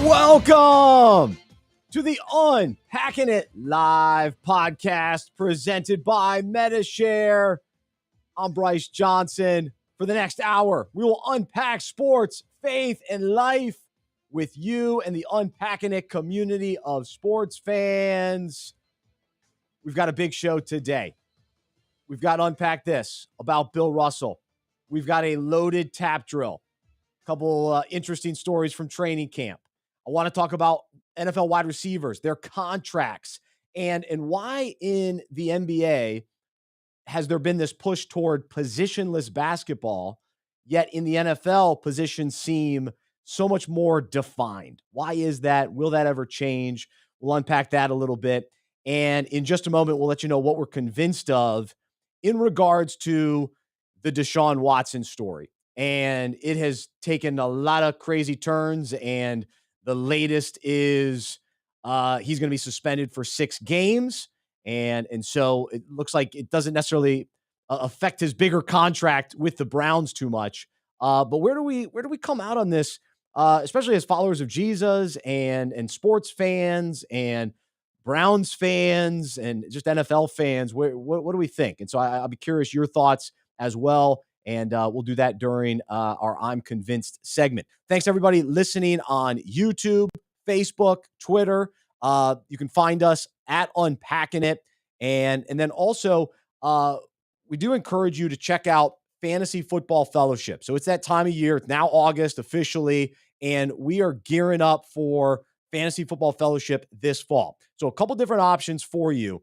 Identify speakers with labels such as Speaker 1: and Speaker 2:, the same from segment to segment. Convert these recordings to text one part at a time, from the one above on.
Speaker 1: Welcome to the Unpacking It Live podcast presented by Medi-Share. I'm Bryce Johnson. For the next hour, we will unpack sports, faith, and life with you and the Unpacking It community of sports fans. We've got a big show today. We've got to unpack this about Bill Russell. We've got a loaded tap drill. A couple interesting stories from training camp. I want to talk about NFL wide receivers, their contracts, and why in the NBA has there been this push toward positionless basketball, yet in the NFL, positions seem so much more defined. Why is that? Will that ever change? We'll unpack that a little bit. And in just a moment, we'll let you know what we're convinced of in regards to the Deshaun Watson story. And it has taken a lot of crazy turns, and the latest is he's going to be suspended for 6 games. And so it looks like it doesn't necessarily affect his bigger contract with the Browns too much. But where do we come out on this, especially as followers of Jesus and sports fans and Browns fans and just NFL fans? What do we think? And so I'll be curious your thoughts as well. And we'll do that during our I'm Convinced segment. Thanks, everybody listening on YouTube, Facebook, Twitter. You can find us at Unpacking It. And then also, we do encourage you to check out Fantasy Football Fellowship. So it's that time of year. It's now August officially, and we are gearing up for Fantasy Football Fellowship this fall. So a couple different options for you.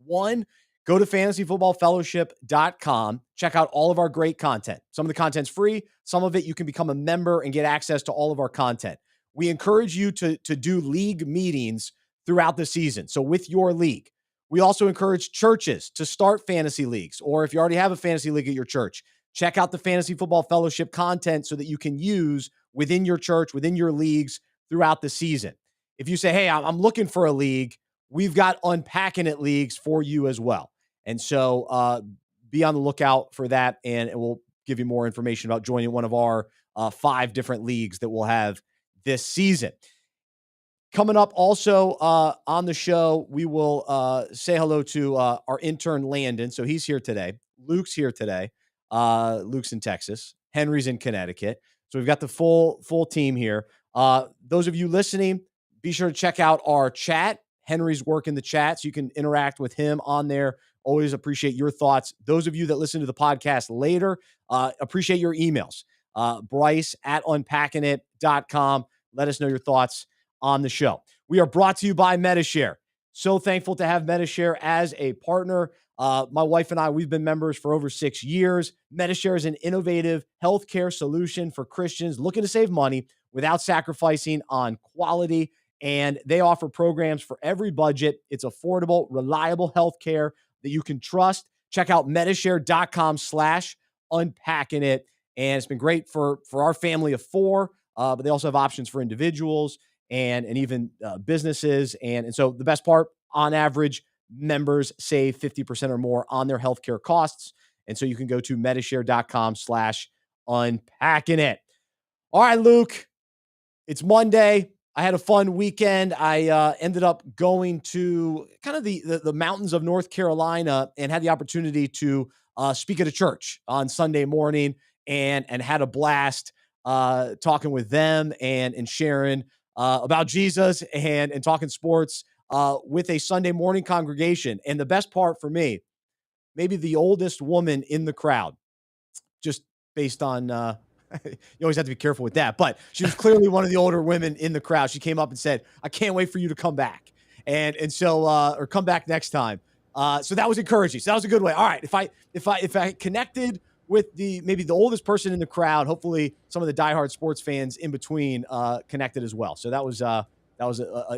Speaker 1: One, go to fantasyfootballfellowship.com. Check out all of our great content. Some of the content's free. Some of it you can become a member and get access to all of our content. We encourage you to do league meetings throughout the season. So with your league, we also encourage churches to start fantasy leagues. Or if you already have a fantasy league at your church, check out the Fantasy Football Fellowship content so that you can use within your church, within your leagues throughout the season. If you say, hey, I'm looking for a league, we've got Unpacking It leagues for you as well. And so be on the lookout for that, and we'll give you more information about joining one of our 5 different leagues that we'll have this season. Coming up also on the show, we will say hello to our intern, Landon. So he's here today. Luke's here today. Luke's in Texas. Henry's in Connecticut. So we've got the full team here. Those of you listening, be sure to check out our chat. Henry's working the chat, so you can interact with him on there. Always appreciate your thoughts. Those of you that listen to the podcast later, appreciate your emails. Bryce at unpackingit.com. Let us know your thoughts on the show. We are brought to you by Medi-Share. So thankful to have Medi-Share as a partner. My wife and I, we've been members for over 6 years. Medi-Share is an innovative healthcare solution for Christians looking to save money without sacrificing on quality. And they offer programs for every budget. It's affordable, reliable healthcare that you can trust. Check out medishare.com/unpackingit. And it's been great for our family of 4, but they also have options for individuals and even businesses. And so the best part, on average, members save 50% or more on their healthcare costs. And so you can go to medishare.com/unpackingit. All right, Luke, it's Monday. I had a fun weekend. I ended up going to kind of the mountains of North Carolina and had the opportunity to speak at a church on Sunday morning and had a blast talking with them and sharing about Jesus and talking sports with a Sunday morning congregation. And the best part for me, maybe the oldest woman in the crowd, just based on you always have to be careful with that. But she was clearly one of the older women in the crowd. She came up and said, I can't wait for you to come back. And so, or come back next time. So that was encouraging. So that was a good way. All right. If I connected with maybe the oldest person in the crowd, hopefully some of the diehard sports fans in between connected as well. So that was a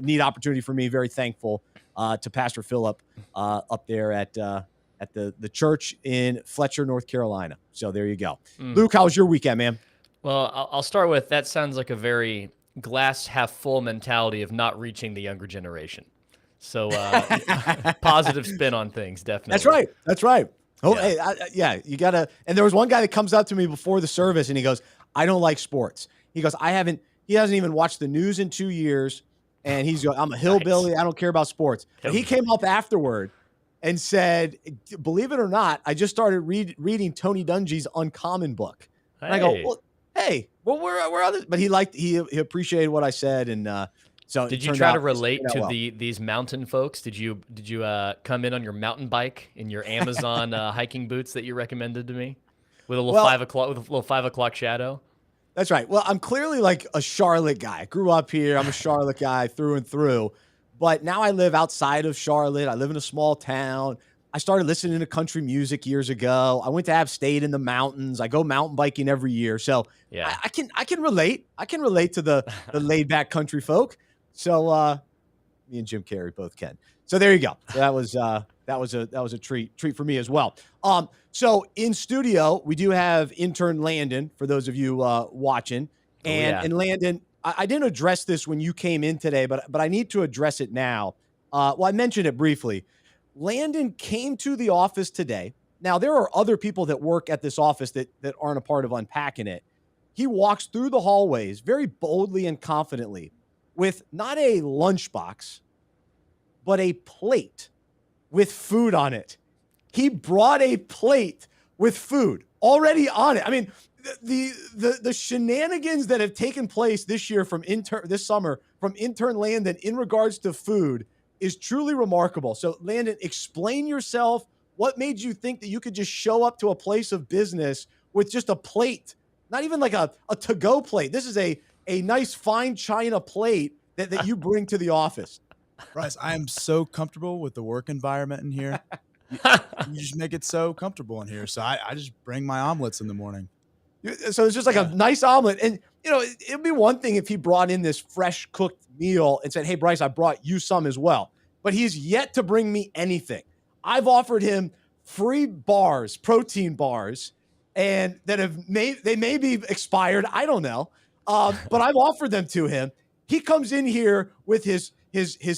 Speaker 1: neat opportunity for me. Very thankful to Pastor Philip up there at the church in Fletcher, North Carolina. So there you go. Luke, how was your weekend, man?
Speaker 2: Well, I'll start with, that sounds like a very glass half full mentality of not reaching the younger generation. So positive spin on things, definitely.
Speaker 1: That's right. Oh, yeah. You got to. And there was one guy that comes up to me before the service and he goes, I don't like sports. He goes, I haven't He hasn't even watched the news in 2 years, and he's going, I'm a hillbilly. Nice. I don't care about sports. But he came up afterward and said, believe it or not, I just started reading Tony Dungy's Uncommon book. Hey. And I go, well, hey, well, we're others. But he appreciated what I said, and so
Speaker 2: did you try to relate to these mountain folks? Did you come in on your mountain bike in your Amazon hiking boots that you recommended to me with a little 5 o'clock shadow?
Speaker 1: That's right. Well, I'm clearly like a Charlotte guy. I grew up here. I'm a Charlotte guy through and through. But now I live outside of Charlotte. I live in a small town. I started listening to country music years ago. I went to App State in the mountains. I go mountain biking every year. So yeah, I can relate. I can relate to the laid back country folk. So me and Jim Carrey both can. So there you go. That was a treat for me as well. So in studio, we do have intern Landon, for those of you watching. And Landon, I didn't address this when you came in today, but I need to address it now. Well, I mentioned it briefly. Landon came to the office today. Now, there are other people that work at this office that aren't a part of Unpacking It. He walks through the hallways very boldly and confidently with not a lunchbox, but a plate with food on it. He brought a plate with food already on it. I mean, the shenanigans that have taken place this summer from intern Landon in regards to food is truly remarkable. So Landon, explain yourself. What made you think that you could just show up to a place of business with just a plate, not even like a to-go plate? This is a nice fine china plate that you bring to the office.
Speaker 3: Bryce, I am so comfortable with the work environment in here. You just make it so comfortable in here. So I just bring my omelets in the morning.
Speaker 1: So it's just like a nice omelet. And, it'd be one thing if he brought in this fresh cooked meal and said, hey, Bryce, I brought you some as well. But he's yet to bring me anything. I've offered him free bars, protein bars, and they may be expired. I don't know. But I've offered them to him. He comes in here with his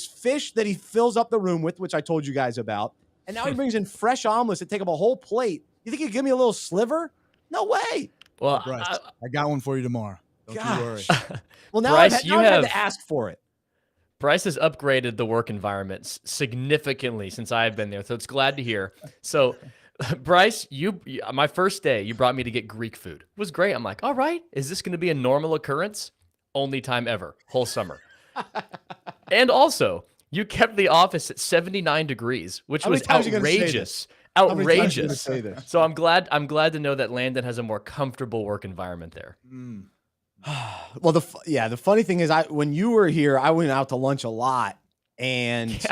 Speaker 1: fish that he fills up the room with, which I told you guys about. And now he brings in fresh omelets that take up a whole plate. You think he'd give me a little sliver? No way.
Speaker 3: Well, Bryce, I got one for you tomorrow. Don't you worry.
Speaker 1: Well, now Bryce, I've had to ask for it.
Speaker 2: Bryce has upgraded the work environment significantly since I've been there, so it's glad to hear. So, Bryce, my first day, you brought me to get Greek food. It was great. I'm like, all right, is this going to be a normal occurrence? Only time ever, whole summer. And also, you kept the office at 79 degrees, which was outrageous. Outrageous. So I'm glad to know that Landon has a more comfortable work environment there.
Speaker 1: Well, the funny thing is, when you were here, I went out to lunch a lot, and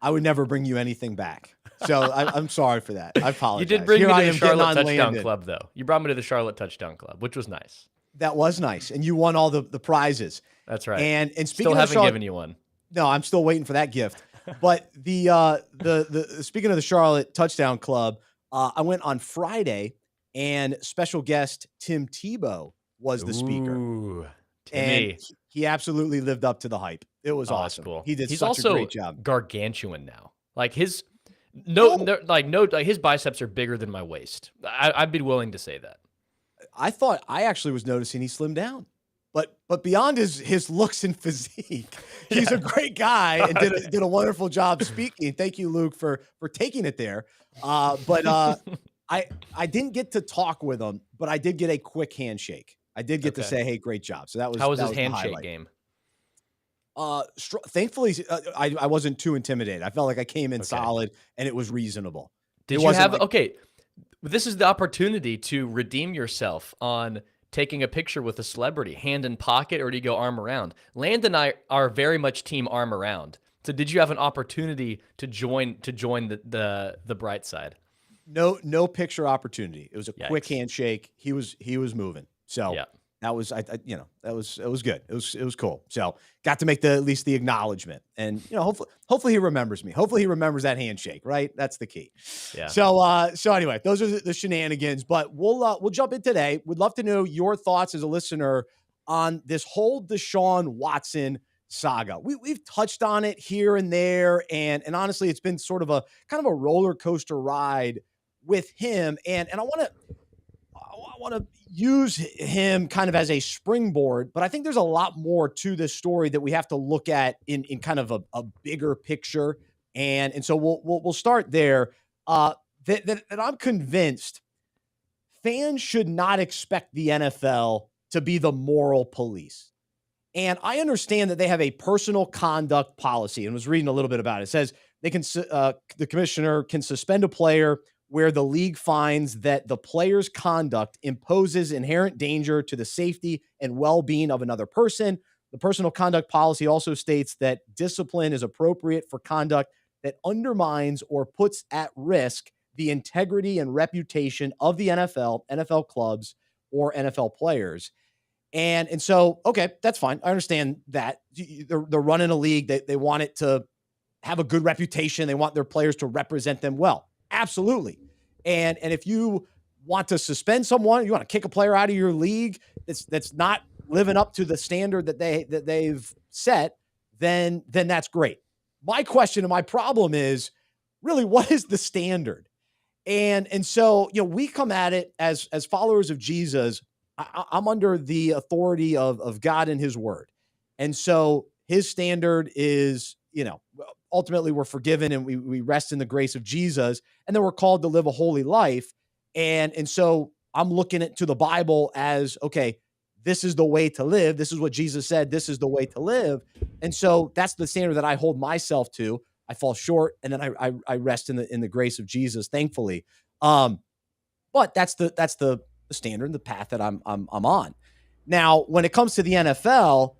Speaker 1: I would never bring you anything back. So I'm sorry for that. I apologize.
Speaker 2: You did bring me to the Charlotte Touchdown Club, though. You brought me to the Charlotte Touchdown Club, which was nice.
Speaker 1: That was nice, and you won all the prizes.
Speaker 2: That's right.
Speaker 1: And speaking
Speaker 2: still haven't given you one.
Speaker 1: No, I'm still waiting for that gift. But the speaking of the Charlotte Touchdown Club, I went on Friday, and special guest Tim Tebow was the speaker.
Speaker 2: Ooh,
Speaker 1: and he absolutely lived up to the hype. It was awesome.
Speaker 2: Cool.
Speaker 1: He did
Speaker 2: He's
Speaker 1: such a great job.
Speaker 2: Also gargantuan now. Like his his biceps are bigger than my waist. I'd be willing to say that.
Speaker 1: I actually was noticing he slimmed down. But beyond his looks and physique, he's a great guy and did a wonderful job speaking. Thank you, Luke, for taking it there. But I didn't get to talk with him, but I did get a quick handshake. I did get to say, "Hey, great job." So that was
Speaker 2: how was his handshake game?
Speaker 1: Thankfully, I wasn't too intimidated. I felt like I came in solid and it was reasonable.
Speaker 2: Did you have this is the opportunity to redeem yourself on taking a picture with a celebrity, hand in pocket, or do you go arm around? Landon and I are very much team arm around. So did you have an opportunity to join the bright side?
Speaker 1: No picture opportunity. It was a quick handshake. He was moving. So that was it was good. It was cool. So got to make at least the acknowledgement, and hopefully he remembers me. Hopefully he remembers that handshake. Right, that's the key.
Speaker 2: Yeah.
Speaker 1: So anyway, those are the shenanigans. But we'll jump in today. We'd love to know your thoughts as a listener on this whole Deshaun Watson saga. We've touched on it here and there, and honestly, it's been sort of a kind of a roller coaster ride with him. And I want to use him kind of as a springboard, but I think there's a lot more to this story that we have to look at in kind of a bigger picture. And so we'll start there. That I'm convinced fans should not expect the NFL to be the moral police. And I understand that they have a personal conduct policy, and was reading a little bit about it. It says they can the commissioner can suspend a player where the league finds that the player's conduct imposes inherent danger to the safety and well-being of another person. The personal conduct policy also states that discipline is appropriate for conduct that undermines or puts at risk the integrity and reputation of the NFL, NFL clubs, or NFL players. And so, okay, that's fine. I understand that. They're running a league. They want it to have a good reputation. They want their players to represent them well. Absolutely. And if you want to suspend someone, you want to kick a player out of your league that's not living up to the standard that they've set, then that's great. My question and my problem is really, what is the standard? And so, we come at it as followers of Jesus. I'm under the authority of God and his word. And so his standard is, ultimately we're forgiven and we rest in the grace of Jesus. And then we're called to live a holy life. And so I'm looking to the Bible as, okay, this is the way to live. This is what Jesus said. This is the way to live. And so that's the standard that I hold myself to. I fall short, and then I rest in the grace of Jesus, thankfully. But that's the standard, the path that I'm on. Now, when it comes to the NFL,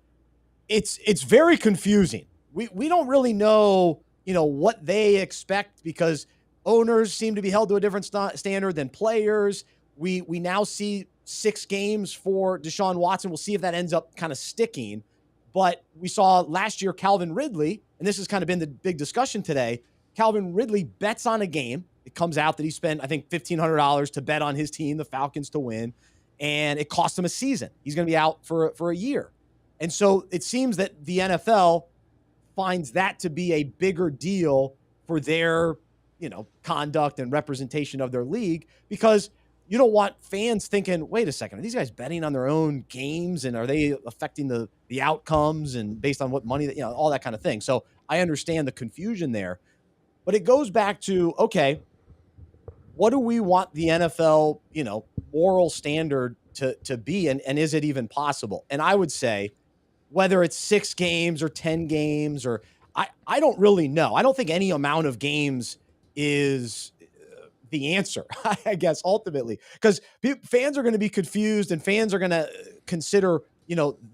Speaker 1: it's very confusing. We don't really know, what they expect, because owners seem to be held to a different standard than players. We now see 6 games for Deshaun Watson. We'll see if that ends up kind of sticking. But we saw last year Calvin Ridley, and this has kind of been the big discussion today. Calvin Ridley bets on a game. It comes out that he spent, I think, $1,500 to bet on his team, the Falcons, to win. And it cost him a season. He's going to be out for a year. And so it seems that the NFL finds that to be a bigger deal for their, conduct and representation of their league, because you don't want fans thinking, wait a second, are these guys betting on their own games, and are they affecting the outcomes and based on what money that, all that kind of thing. So I understand the confusion there, but it goes back to, okay, what do we want the NFL, moral standard to be? And is it even possible? And I would say, whether it's 6 games or 10 games, or I don't really know. I don't think any amount of games is the answer, I guess, ultimately, because fans are going to be confused, and fans are going to consider,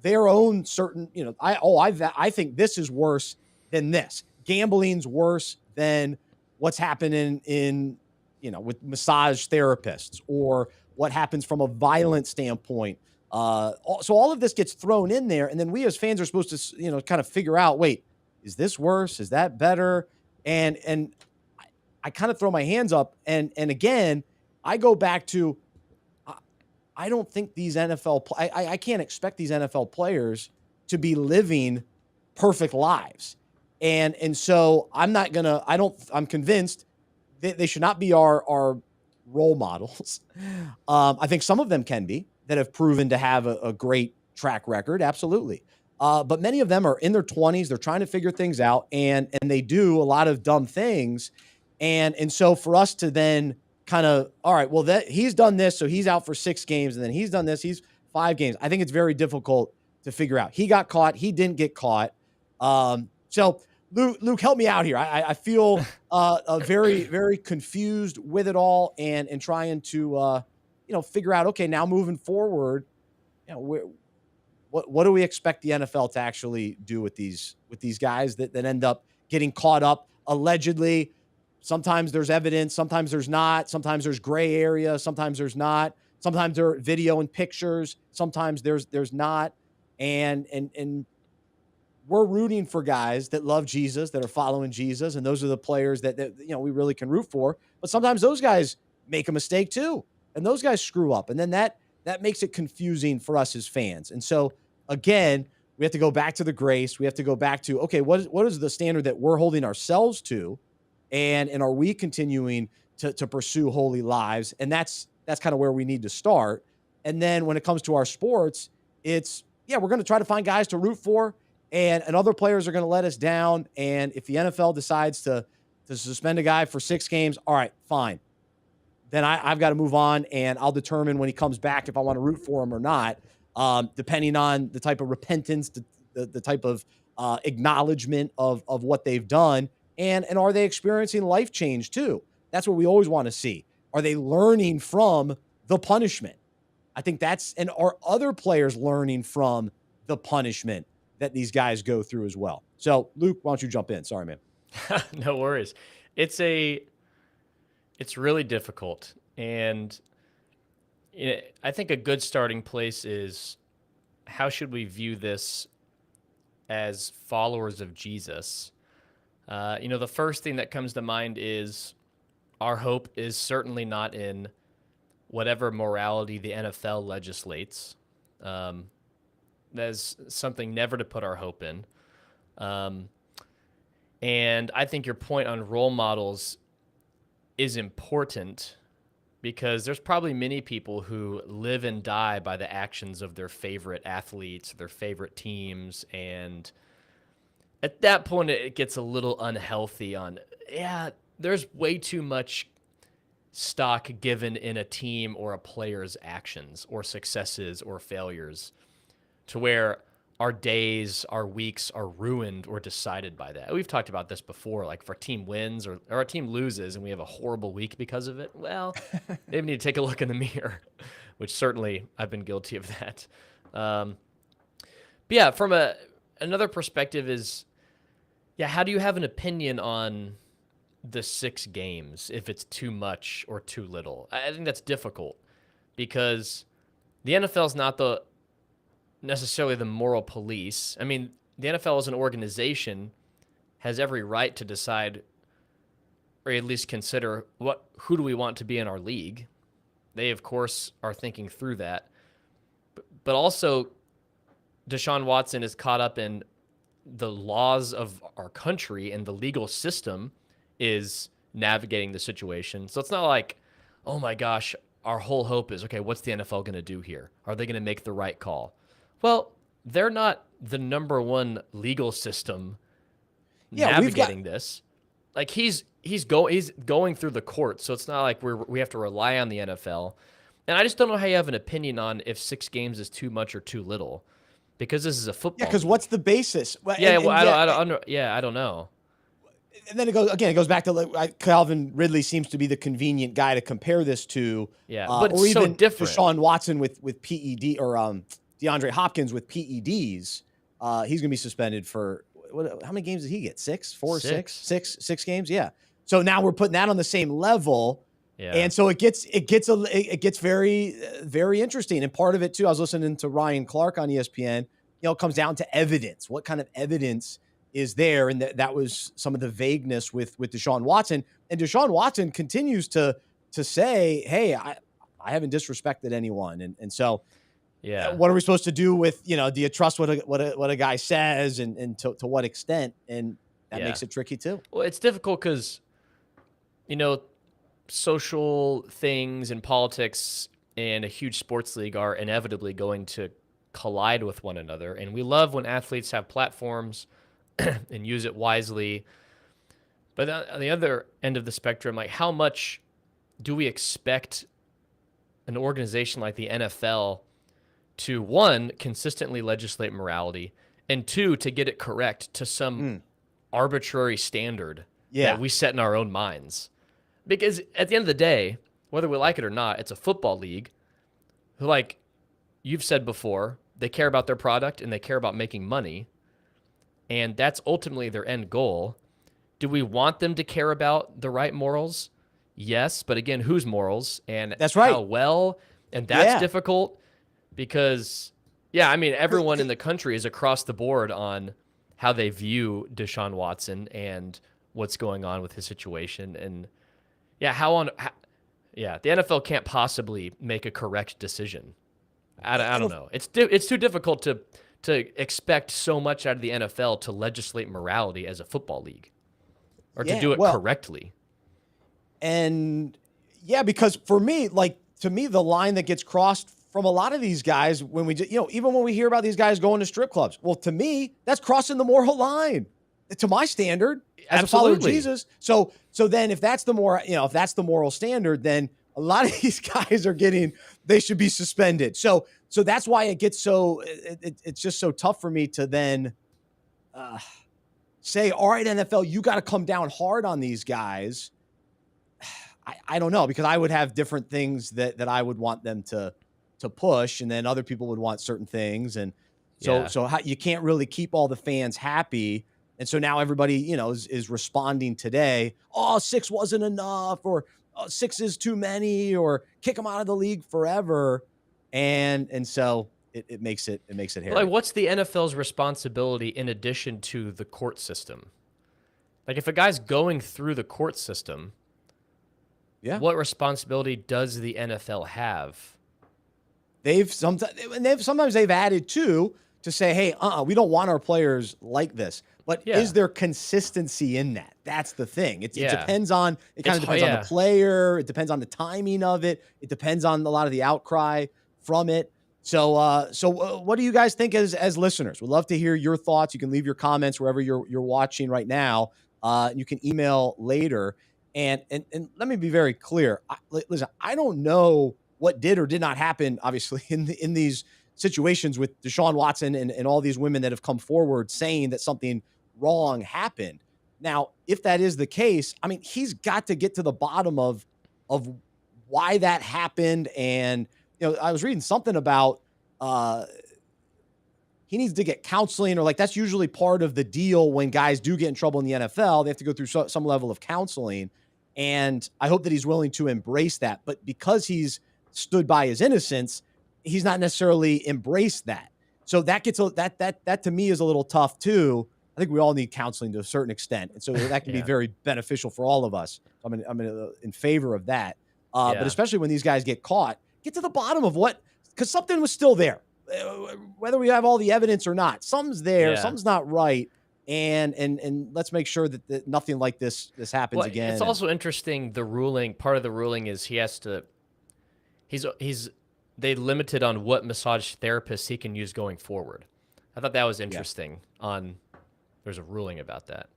Speaker 1: their own certain, I think this is worse than this. Gambling's worse than what's happening in with massage therapists, or what happens from a violent standpoint. So all of this gets thrown in there, and then we as fans are supposed to, kind of figure out, wait, is this worse? Is that better? And I kind of throw my hands up, and again, I go back to, I don't think these I can't expect these NFL players to be living perfect lives. And so I'm convinced that they should not be our role models. I think some of them can be, that have proven to have a great track record. Absolutely. But many of them are in their 20s. They're trying to figure things out, and they do a lot of dumb things. And so for us to then kind of, all right, well, he's done this, so he's out for 6 games, and then he's done this, he's 5 games. I think it's very difficult to figure out. He got caught. He didn't get caught. So Luke, help me out here. I feel very, very confused with it all, and trying to figure out, okay, now moving forward, what do we expect the NFL to actually do with these guys that end up getting caught up allegedly? Sometimes there's evidence, sometimes there's not, sometimes there's gray area, sometimes there's not, sometimes there are video and pictures, sometimes there's not. And we're rooting for guys that love Jesus, that are following Jesus, and those are the players that we really can root for. But sometimes those guys make a mistake too, and those guys screw up, and then that makes it confusing for us as fans. And so again, we have to go back to the grace. We have to go back to, okay, what is the standard that we're holding ourselves to, and are we continuing to pursue holy lives? And that's kind of where we need to start. And then when it comes to our sports, it's, we're going to try to find guys to root for, and other players are going to let us down. And if the NFL decides to suspend a guy for 6 games, all right, fine. Then I've got to move on, and I'll determine when he comes back if I want to root for him or not, depending on the type of repentance, the type of acknowledgement of what they've done, and are they experiencing life change too? That's what we always want to see. Are they learning from the punishment? I think and are other players learning from the punishment that these guys go through as well? So, Luke, why don't you jump in? Sorry, man.
Speaker 2: No worries. It's really difficult. And I think a good starting place is, how should we view this as followers of Jesus? The first thing that comes to mind is our hope is certainly not in whatever morality the NFL legislates. That's something never to put our hope in. And I think your point on role models is important, because there's probably many people who live and die by the actions of their favorite athletes, their favorite teams. And at that point, it gets a little unhealthy there's way too much stock given in a team or a player's actions or successes or failures, to where our days, our weeks are ruined or decided by that. We've talked about this before, like if our team wins or our team loses and we have a horrible week because of it, well, maybe we need to take a look in the mirror, which certainly I've been guilty of that. But yeah, from another perspective is, how do you have an opinion on the 6 games, if it's too much or too little? I think that's difficult, because the NFL is not necessarily the moral police. I mean, the NFL as an organization has every right to decide, or at least consider, who do we want to be in our league. They, of course, are thinking through that. But also, Deshaun Watson is caught up in the laws of our country, and the legal system is navigating the situation. So it's not like, oh my gosh, our whole hope is, okay, what's the NFL going to do here? Are they going to make the right call? Well, they're not the number one legal system navigating this. Like he's going through the court, so it's not like we have to rely on the NFL. And I just don't know how you have an opinion on if 6 games is too much or too little, because this is a football.
Speaker 1: Yeah, because what's the basis?
Speaker 2: I don't know.
Speaker 1: And then it goes back to Calvin Ridley seems to be the convenient guy to compare this to.
Speaker 2: Yeah, but
Speaker 1: or
Speaker 2: it's
Speaker 1: even
Speaker 2: so different.
Speaker 1: Deshaun Watson with PED, or DeAndre Hopkins with PEDs. He's going to be suspended for how many games did he get? 6, 4, 6 games. Yeah. So now we're putting that on the same level. Yeah. And so it gets very, very interesting. And part of it too, I was listening to Ryan Clark on ESPN. It comes down to evidence. What kind of evidence is there? And that was some of the vagueness with Deshaun Watson. And Deshaun Watson continues to say, hey, I haven't disrespected anyone. And so,
Speaker 2: yeah,
Speaker 1: what are we supposed to do with, do you trust what a guy says, and to what extent? And that makes it tricky too.
Speaker 2: Well, it's difficult because, social things and politics and a huge sports league are inevitably going to collide with one another. And we love when athletes have platforms and use it wisely. But on the other end of the spectrum, like, how much do we expect an organization like the NFL to, 1, consistently legislate morality, and 2, to get it correct to some arbitrary standard that we set in our own minds? Because at the end of the day, whether we like it or not, it's a football league who, like you've said before, they care about their product and they care about making money. And that's ultimately their end goal. Do we want them to care about the right morals? Yes. But again, whose morals? And
Speaker 1: that's right.
Speaker 2: How well? And that's difficult because, everyone in the country is across the board on how they view Deshaun Watson and what's going on with his situation. And the NFL can't possibly make a correct decision. I don't know. It's too difficult to expect so much out of the NFL to legislate morality as a football league, or to do it correctly.
Speaker 1: And because for me, to me, the line that gets crossed from a lot of these guys, when we, even when we hear about these guys going to strip clubs, well, to me, that's crossing the moral line to my standard as a follower of Jesus. So then if that's the moral standard, then a lot of these guys they should be suspended. So that's why it gets it's just so tough for me to then say, all right, NFL, you got to come down hard on these guys. I don't know, because I would have different things that I would want them to push, and then other people would want certain things. And so you can't really keep all the fans happy. And so now everybody, is responding today. Oh, 6 wasn't enough, or 6 is too many, or kick them out of the league forever. And so it makes it hairy.
Speaker 2: Like, what's the NFL's responsibility in addition to the court system? Like, if a guy's going through the court system, what responsibility does the NFL have?
Speaker 1: Sometimes they've added to say, hey, we don't want our players like this. But is there consistency in that? That's the thing. It depends on – it kind of depends on the player. It depends on the timing of it. It depends on a lot of the outcry from it. So what do you guys think as listeners? We'd love to hear your thoughts. You can leave your comments wherever you're watching right now. You can email later. And let me be very clear. Listen, I don't know what did or did not happen, obviously, in these situations with Deshaun Watson and all these women that have come forward saying that something wrong happened. Now, if that is the case, I mean, he's got to get to the bottom of why that happened. And, I was reading something about he needs to get counseling, or like that's usually part of the deal when guys do get in trouble in the NFL. They have to go through some level of counseling. And I hope that he's willing to embrace that. But because he's stood by his innocence, he's not necessarily embraced that. So that gets that to me is a little tough too. I think we all need counseling to a certain extent, and so that can be very beneficial for all of us. I'm in favor of that. But especially when these guys get caught, get to the bottom of because something was still there, whether we have all the evidence or not. Something's there, something's not right. And let's make sure that nothing like this happens again.
Speaker 2: It's also interesting. Part of the ruling is they limited on what massage therapists he can use going forward. I thought that was interesting. There's a ruling about that.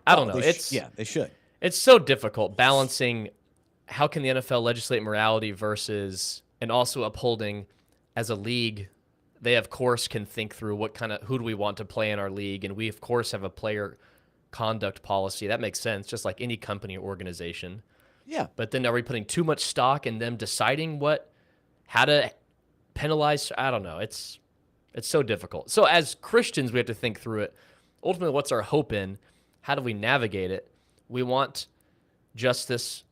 Speaker 2: I don't know.
Speaker 1: They should.
Speaker 2: It's so difficult balancing how can the NFL legislate morality versus, and also upholding as a league. They, of course, can think through who do we want to play in our league. And we, of course, have a player conduct policy. That makes sense, just like any company or organization.
Speaker 1: Yeah.
Speaker 2: But then are we putting too much stock in them deciding how to penalize? I don't know. It's so difficult. So as Christians, we have to think through it. Ultimately, what's our hope in? How do we navigate it? We want justice.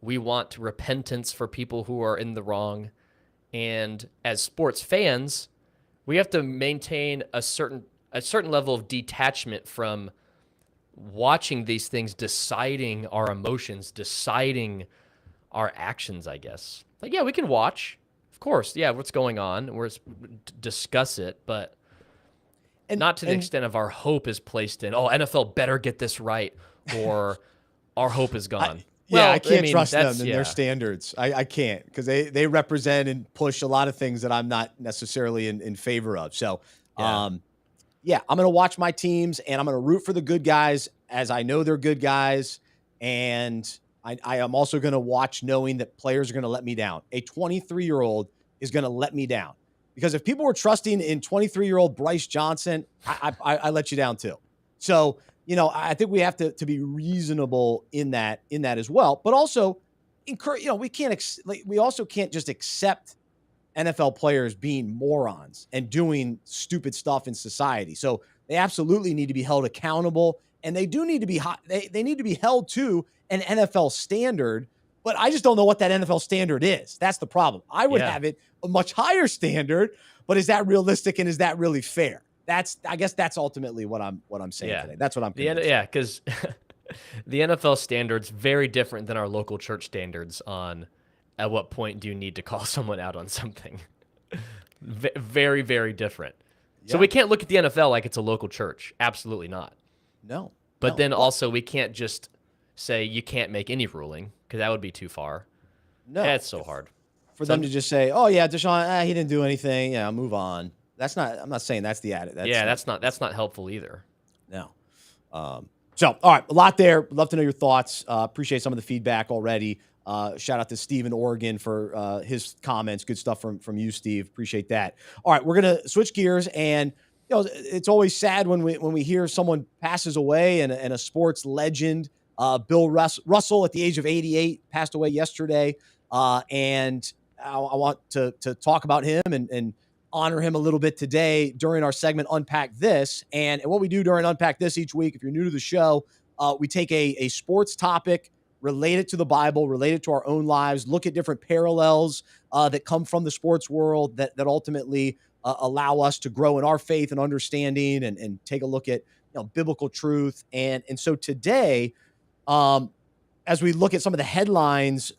Speaker 2: We want repentance for people who are in the wrong. And as sports fans, we have to maintain a certain level of detachment from watching these things, deciding our emotions, deciding our actions, I guess. Like, we can watch. Of course, what's going on. We're discuss it, but not to the extent of our hope is placed in, NFL better get this right, or our hope is gone.
Speaker 1: I can't trust them and their standards. I can't, because they represent and push a lot of things that I'm not necessarily in favor of. So, I'm going to watch my teams, and I'm going to root for the good guys as I know they're good guys. And I am also going to watch knowing that players are going to let me down. A 23-year-old is going to let me down, because if people were trusting in 23-year-old Bryce Johnson, I let you down too. So, I think we have to be reasonable in that as well, but also encourage, we also can't just accept NFL players being morons and doing stupid stuff in society. So they absolutely need to be held accountable, and they do need to be they need to be held to an NFL standard, but I just don't know what that NFL standard is. That's the problem. I would have it a much higher standard, but is that realistic, and is that really fair? I guess that's ultimately what I'm saying today. That's what I'm convinced.
Speaker 2: Because the NFL standard's very different than our local church standards on at what point do you need to call someone out on something. Very, very different. Yeah. So we can't look at the NFL like it's a local church. Absolutely not.
Speaker 1: No.
Speaker 2: But then also we can't just say you can't make any ruling, because that would be too far.
Speaker 1: No.
Speaker 2: That's so hard.
Speaker 1: for them to just say, "Oh yeah, Deshaun, he didn't do anything. Yeah, move on." I'm not saying that's the attitude.
Speaker 2: That's not helpful either.
Speaker 1: No. So, all right, a lot there. Love to know your thoughts. Appreciate some of the feedback already. Shout out to Steve in Oregon for his comments. Good stuff from you, Steve. Appreciate that. All right, we're gonna switch gears, and it's always sad when we hear someone passes away and a sports legend. Bill Russell, at the age of 88, passed away yesterday, and I want to talk about him and honor him a little bit today during our segment Unpack This. And what we do during Unpack This each week, if you're new to the show, we take a sports topic related to the Bible, related to our own lives, look at different parallels that come from the sports world that ultimately allow us to grow in our faith and understanding and take a look at biblical truth. And so today, as we look at some of the headlines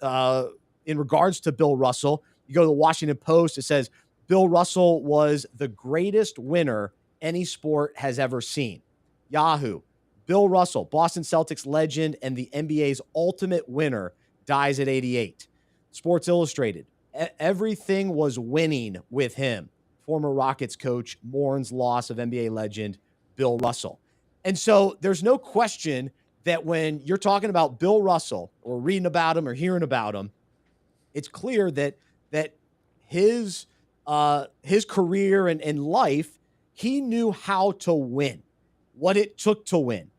Speaker 1: in regards to Bill Russell, you go to the Washington Post, it says, Bill Russell was the greatest winner any sport has ever seen. Yahoo, Bill Russell, Boston Celtics legend and the NBA's ultimate winner, dies at 88. Sports Illustrated, everything was winning with him. Former Rockets coach mourns loss of NBA legend Bill Russell. And so there's no question that when you're talking about Bill Russell or reading about him or hearing about him, it's clear that his career and life, he knew how to win, what it took to win.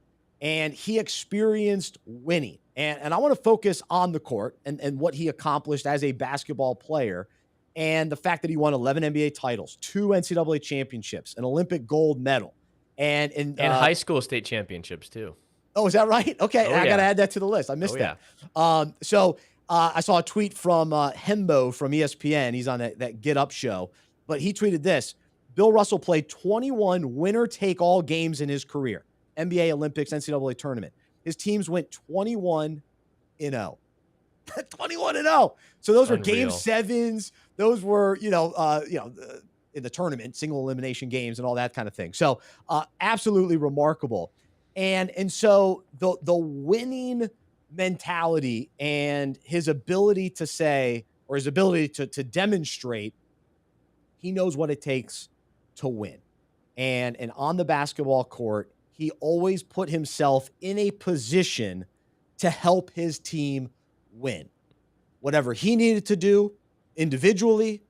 Speaker 1: And he experienced winning. And I want to focus on the court and what he accomplished as a basketball player and the fact that he won 11 NBA titles, 2 NCAA championships, an Olympic gold medal. And
Speaker 2: high school state championships too.
Speaker 1: Oh, is that right? Okay, I got to add that to the list. I missed that. So I saw a tweet from Hembo from ESPN. He's on that Get Up show. But he tweeted this. Bill Russell played 21 winner-take-all games in his career. NBA, Olympics, NCAA tournament. His teams went 21-0. 21-0. So those were game sevens. Those were, in the tournament, single elimination games and all that kind of thing. So absolutely remarkable. And so the winning mentality and his ability to say, or his ability to demonstrate, he knows what it takes to win. And on the basketball court, he always put himself in a position to help his team win. Whatever he needed to do individually,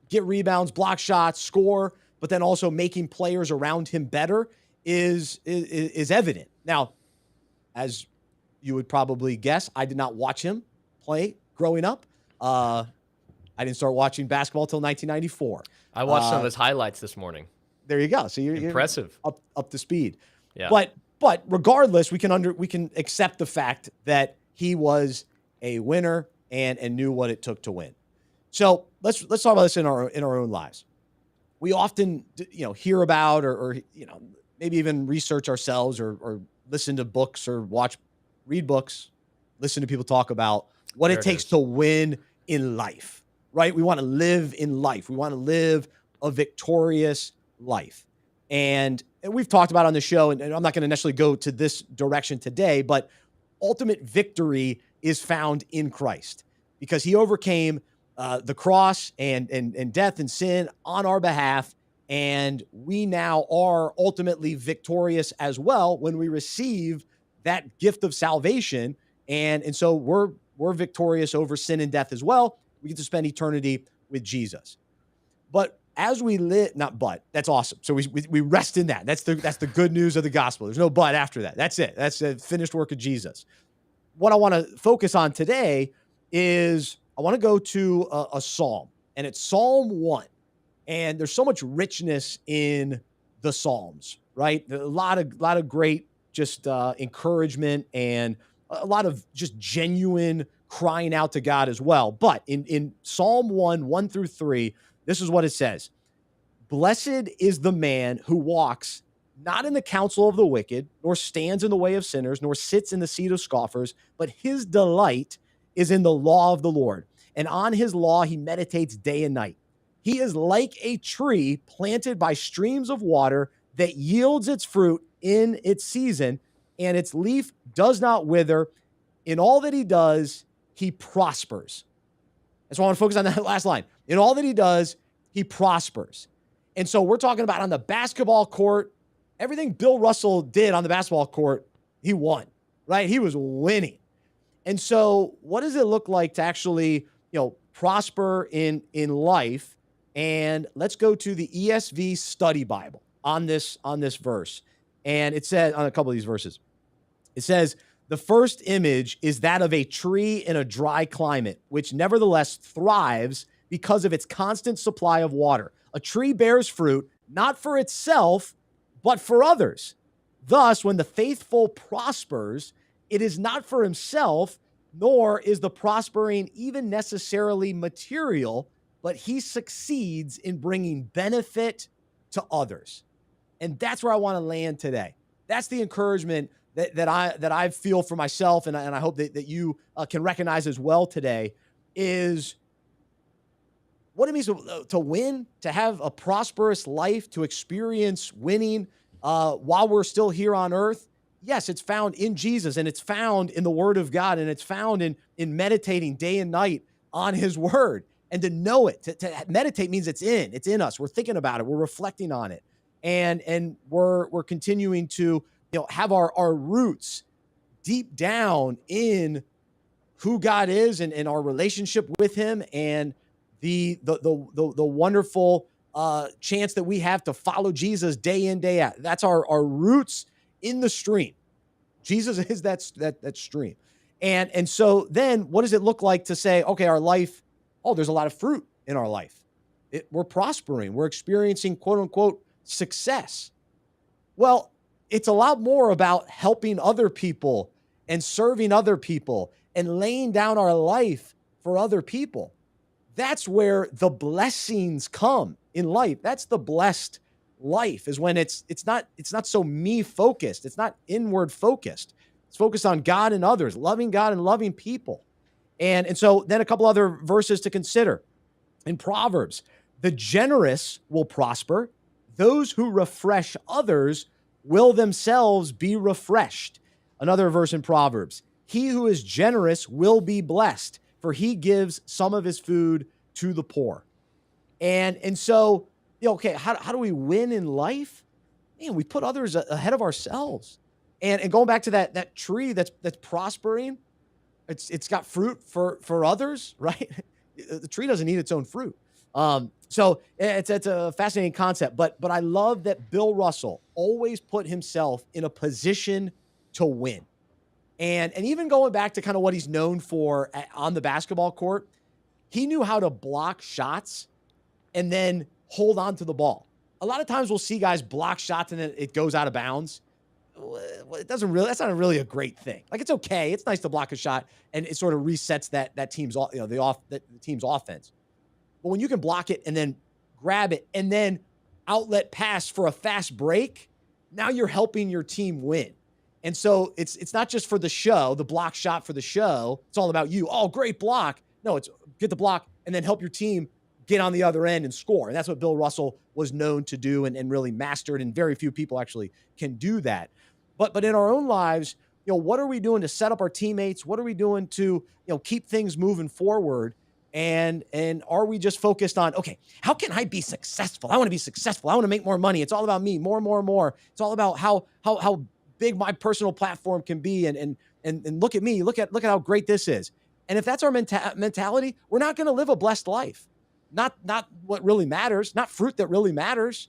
Speaker 1: get rebounds, block shots, score, but then also making players around him better is evident. Now, as you would probably guess, I did not watch him play growing up. I didn't start watching basketball till 1994.
Speaker 2: I watched some of his highlights this morning.
Speaker 1: There you go. So you're
Speaker 2: impressive,
Speaker 1: up to speed.
Speaker 2: Yeah.
Speaker 1: But regardless, we can accept the fact that he was a winner and knew what it took to win. So let's talk about this in our own lives. We often hear about or maybe even research ourselves or listen to books or read books, listen to people talk about what it takes to win in life, right? We want to live in life. We want to live a victorious life. And we've talked about on the show, and I'm not going to necessarily go to this direction today, but ultimate victory is found in Christ because he overcame the cross and death and sin on our behalf. And we now are ultimately victorious as well when we receive that gift of salvation. And so we're victorious over sin and death as well. We get to spend eternity with Jesus. But as we live, that's awesome. So we rest in that. That's the good news of the gospel. There's no but after that. That's it. That's the finished work of Jesus. What I want to focus on today is I want to go to a psalm, and it's Psalm 1. And there's so much richness in the Psalms, right? A lot of great just encouragement and a lot of just genuine crying out to God as well. But in Psalm 1 through 3, this is what it says. Blessed is the man who walks not in the counsel of the wicked, nor stands in the way of sinners, nor sits in the seat of scoffers, but his delight is in the law of the Lord. And on his law he meditates day and night. He is like a tree planted by streams of water that yields its fruit in its season, and its leaf does not wither. In all that he does, he prospers. And so I want to focus on that last line. In all that he does, he prospers. And so we're talking about on the basketball court, everything Bill Russell did on the basketball court, he won, right? He was winning. And so what does it look like to actually, prosper in life? And let's go to the ESV Study Bible on this verse. And it says on a couple of these verses, it says, the first image is that of a tree in a dry climate, which nevertheless thrives because of its constant supply of water. A tree bears fruit, not for itself, but for others. Thus, when the faithful prospers, it is not for himself, nor is the prospering even necessarily material, but he succeeds in bringing benefit to others. And that's where I want to land today. That's the encouragement that I feel for myself, and I hope that you can recognize as well today, is what it means to win, to have a prosperous life, to experience winning while we're still here on earth. Yes, it's found in Jesus, and it's found in the Word of God, and it's found in meditating day and night on His Word. And to know it, to meditate means it's in us. We're thinking about it. We're reflecting on it. And we're continuing to have our roots deep down in who God is and our relationship with Him, and the wonderful chance that we have to follow Jesus day in, day out. That's our roots in the stream. Jesus is that stream. And so then what does it look like to say, okay, our life, there's a lot of fruit in our life. We're prospering. We're experiencing quote unquote success. Well, it's a lot more about helping other people and serving other people and laying down our life for other people. That's where the blessings come in life. That's the blessed life, is when it's not so me focused. It's not inward focused. It's focused on God and others, loving God and loving people. And so then a couple other verses to consider. In Proverbs, the generous will prosper. Those who refresh others will themselves be refreshed. Another verse in Proverbs, he who is generous will be blessed, for he gives some of his food to the poor. And so, okay, how do we win in life? Man, we put others ahead of ourselves. And going back to that tree that's prospering, it's got fruit for others, right? The tree doesn't need its own fruit. So it's a fascinating concept, but I love that Bill Russell always put himself in a position to win. And even going back to kind of what he's known for on the basketball court, he knew how to block shots and then hold on to the ball. A lot of times we'll see guys block shots and then it goes out of bounds. That's not really a great thing. Like, it's okay. It's nice to block a shot and it sort of resets that team's, the team's offense. But when you can block it and then grab it and then outlet pass for a fast break, now you're helping your team win. And so it's not just for the show, the block shot for the show. It's all about you. Oh, great block. No, it's get the block and then help your team get on the other end and score. And that's what Bill Russell was known to do and really mastered. And very few people actually can do that. But in our own lives, what are we doing to set up our teammates? What are we doing to, keep things moving forward? And are we just focused on, okay, how can I be successful? I want to be successful. I want to make more money. It's all about me, more and more and more. It's all about how big my personal platform can be. And look at me, look at how great this is. And if that's our mentality, we're not going to live a blessed life. Not what really matters, not fruit that really matters.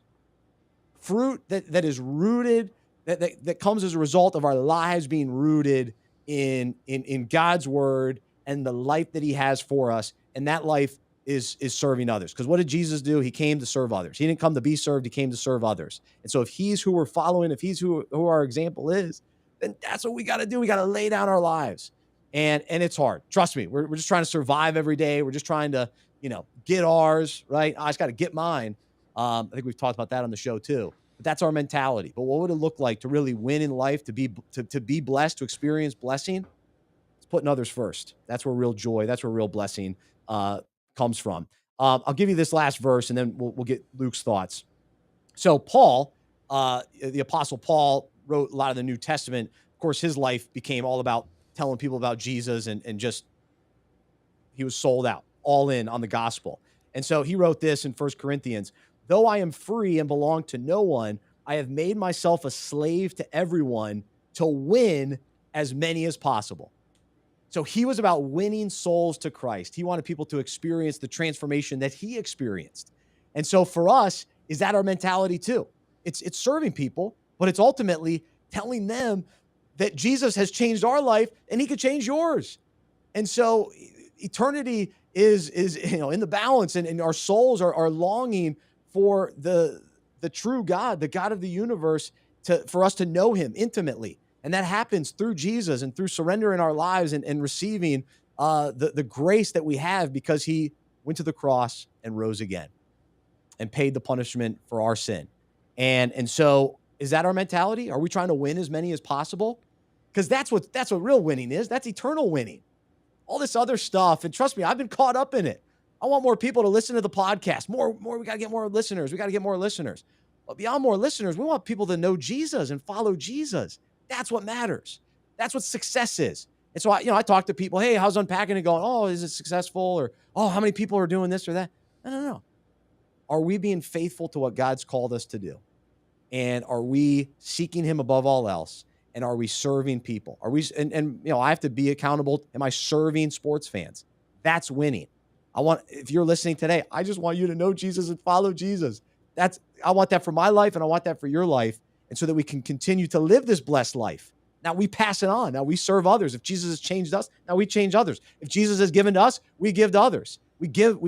Speaker 1: Fruit that is rooted, that comes as a result of our lives being rooted in God's word and the life that he has for us. And that life is serving others. Because what did Jesus do? He came to serve others. He didn't come to be served. He came to serve others. And so if he's who we're following, if he's who our example is, then that's what we got to do. We got to lay down our lives. And it's hard. Trust me. We're just trying to survive every day. We're just trying to, get ours, right? I just got to get mine. I think we've talked about that on the show too. But that's our mentality. But what would it look like to really win in life, to be blessed, to experience blessing? It's putting others first. That's where real joy, that's where real blessing comes from. I'll give you this last verse, and then we'll get Luke's thoughts. So Paul, the Apostle Paul, wrote a lot of the New Testament. Of course, his life became all about telling people about Jesus and just he was sold out. all in on the gospel. And so he wrote this in 1 Corinthians, though I am free and belong to no one, I have made myself a slave to everyone to win as many as possible. So he was about winning souls to Christ. He wanted people to experience the transformation that he experienced. And so for us, is that our mentality too? It's serving people, but it's ultimately telling them that Jesus has changed our life and he could change yours. And so eternity is in the balance, and our souls are longing for the true God, the God of the universe, for us to know him intimately. And that happens through Jesus and through surrendering our lives and receiving the grace that we have because he went to the cross and rose again and paid the punishment for our sin. And so is that our mentality? Are we trying to win as many as possible? Because that's what real winning is. That's eternal winning. All this other stuff, and trust me, I've been caught up in it. I want more people to listen to the podcast. More. We got to get more listeners. We got to get more listeners. But beyond more listeners, we want people to know Jesus and follow Jesus. That's what matters. That's what success is. And so I talk to people, hey, how's Unpacking? And going, oh, is it successful? Or, oh, how many people are doing this or that? No. Are we being faithful to what God's called us to do? And are we seeking him above all else? And are we serving people? Are we, and I have to be accountable. Am I serving sports fans? That's winning. If you're listening today, I just want you to know Jesus and follow Jesus. I want that for my life, and I want that for your life. And so that we can continue to live this blessed life. Now we pass it on. Now we serve others. If Jesus has changed us, now we change others. If Jesus has given to us, we give to others. We give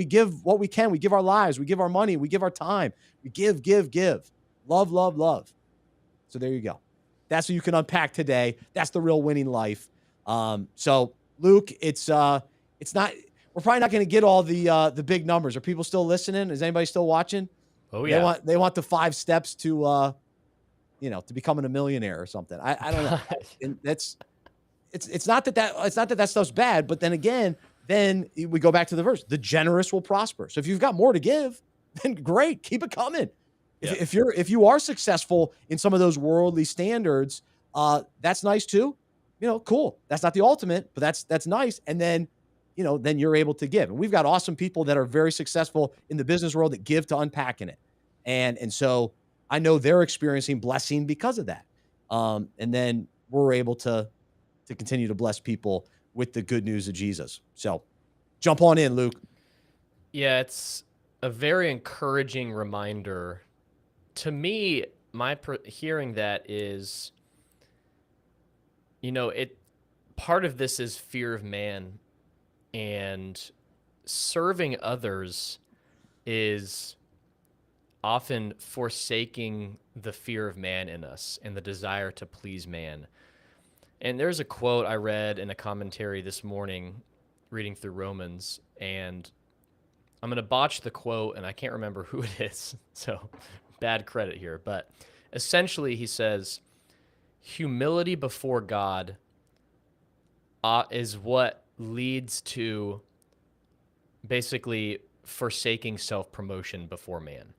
Speaker 1: what we can. We give our lives. We give our money. We give our time. We give. Love, love, love. So there you go. That's what you can unpack today. That's the real winning life. So Luke, it's not, we're probably not going to get all the big numbers. Are people still listening? Is anybody still watching?
Speaker 2: Oh yeah.
Speaker 1: They want the 5 steps to becoming a millionaire or something. I don't know. And it's not that stuff's bad, but then again, we go back to the verse, the generous will prosper. So if you've got more to give, then great, keep it coming. Yeah. If you are successful in some of those worldly standards, that's nice too. Cool. That's not the ultimate, but that's nice. And then you're able to give. And we've got awesome people that are very successful in the business world that give to Unpacking It. And so I know they're experiencing blessing because of that. And then we're able to continue to bless people with the good news of Jesus. So jump on in, Luke.
Speaker 2: Yeah, it's a very encouraging reminder. To me, hearing that is, part of this is fear of man, and serving others is often forsaking the fear of man in us and the desire to please man. And there's a quote I read in a commentary this morning, reading through Romans, and I'm going to botch the quote, and I can't remember who it is, so bad credit here. But essentially, he says, humility before God is what leads to basically forsaking self-promotion before man.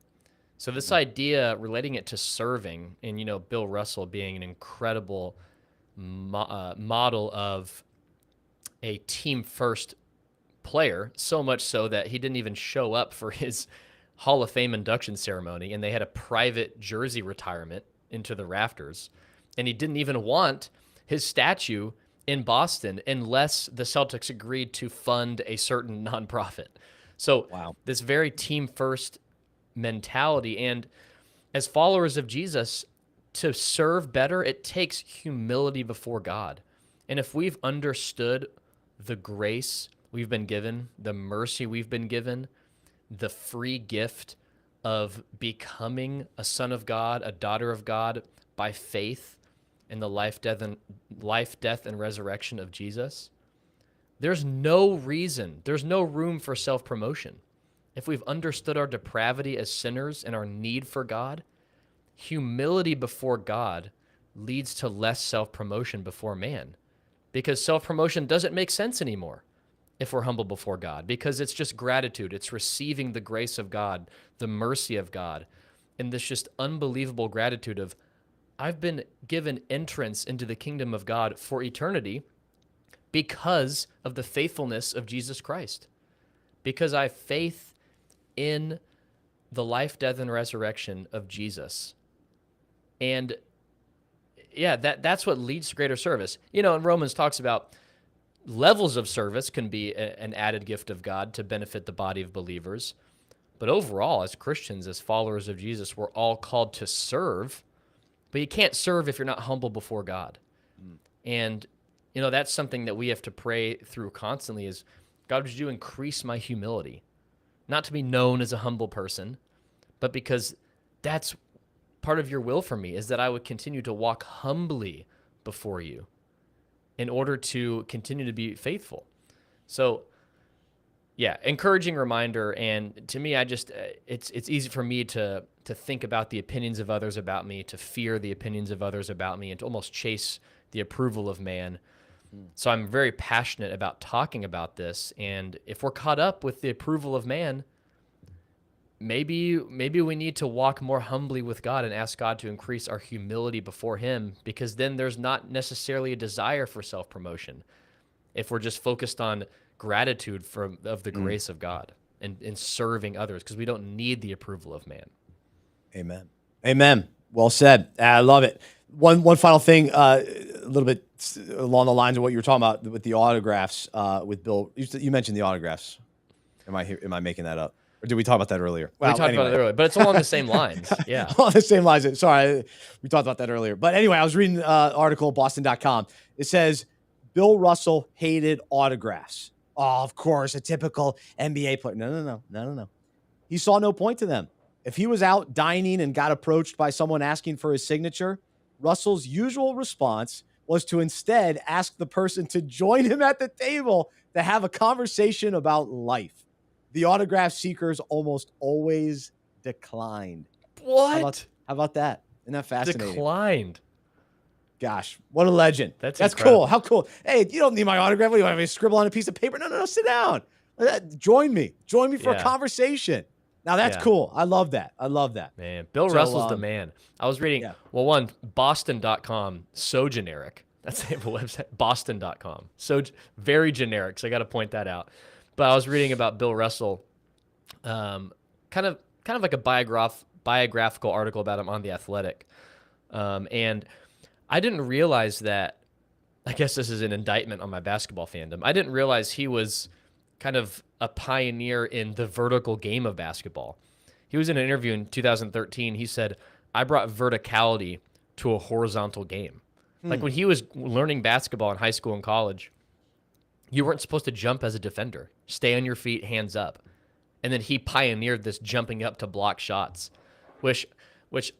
Speaker 2: So this idea, relating it to serving, and Bill Russell being an incredible model of a team-first player, so much so that he didn't even show up for his Hall of Fame induction ceremony, and they had a private jersey retirement into the rafters, and he didn't even want his statue in Boston unless the Celtics agreed to fund a certain nonprofit. So wow. This very team-first mentality, and as followers of Jesus, to serve better, it takes humility before God. And if we've understood the grace we've been given, the mercy we've been given, the free gift of becoming a son of God, a daughter of God by faith in the life, death, and resurrection of Jesus, there's no room for self-promotion. If we've understood our depravity as sinners and our need for God, humility before God leads to less self-promotion before man, because self-promotion doesn't make sense anymore if we're humble before God, because it's just gratitude. It's receiving the grace of God, the mercy of God, and this just unbelievable gratitude of, I've been given entrance into the kingdom of God for eternity because of the faithfulness of Jesus Christ. because I have faith in the life, death, and resurrection of Jesus. And yeah, that's what leads to greater service. You know, and Romans talks about levels of service can be an added gift of God to benefit the body of believers. But overall, as Christians, as followers of Jesus, we're all called to serve. But you can't serve if you're not humble before God. And, you know, that's something that we have to pray through constantly is, God, would you increase my humility? Not to be known as a humble person, but because that's part of your will for me, is that I would continue to walk humbly before you in order to continue to be faithful. So, yeah, encouraging reminder. And to me, I just, it's easy for me to think about the opinions of others about me, to fear the opinions of others about me, and to almost chase the approval of man. So I'm very passionate about talking about this. And if we're caught up with the approval of man, maybe we need to walk more humbly with God and ask God to increase our humility before him, because then there's not necessarily a desire for self-promotion if we're just focused on gratitude of the grace of God and serving others, because we don't need the approval of man.
Speaker 1: Amen. Well said. I love it. One final thing, a little bit along the lines of what you were talking about with the autographs with Bill. You mentioned the autographs. Am I making that up? Or did we talk about that earlier?
Speaker 2: We talked about it earlier, but it's along the same lines. Yeah.
Speaker 1: On the same lines. Sorry, we talked about that earlier. But anyway, I was reading an article, Boston.com. It says, Bill Russell hated autographs. Oh, of course, a typical NBA player. No. He saw no point to them. If he was out dining and got approached by someone asking for his signature, Russell's usual response was to instead ask the person to join him at the table to have a conversation about life. The autograph seekers almost always declined.
Speaker 2: What?
Speaker 1: How about that? Isn't that fascinating?
Speaker 2: Declined.
Speaker 1: Gosh, what a legend. That's
Speaker 2: incredible.
Speaker 1: Cool. How cool. Hey, you don't need my autograph. What do you want me to scribble on a piece of paper? No, sit down. Join me for a conversation. Now that's cool. I love that.
Speaker 2: Man, Bill Russell's the man. I was reading, Boston.com, so generic. That's the website, Boston.com. So very generic. So I got to point that out. But I was reading about Bill Russell, kind of like a biographical article about him on The Athletic. And I didn't realize that, I guess this is an indictment on my basketball fandom. I didn't realize he was kind of a pioneer in the vertical game of basketball. He was in an interview in 2013. He said, I brought verticality to a horizontal game. Like when he was learning basketball in high school and college, you weren't supposed to jump as a defender. Stay on your feet, hands up. And then he pioneered this jumping up to block shots, which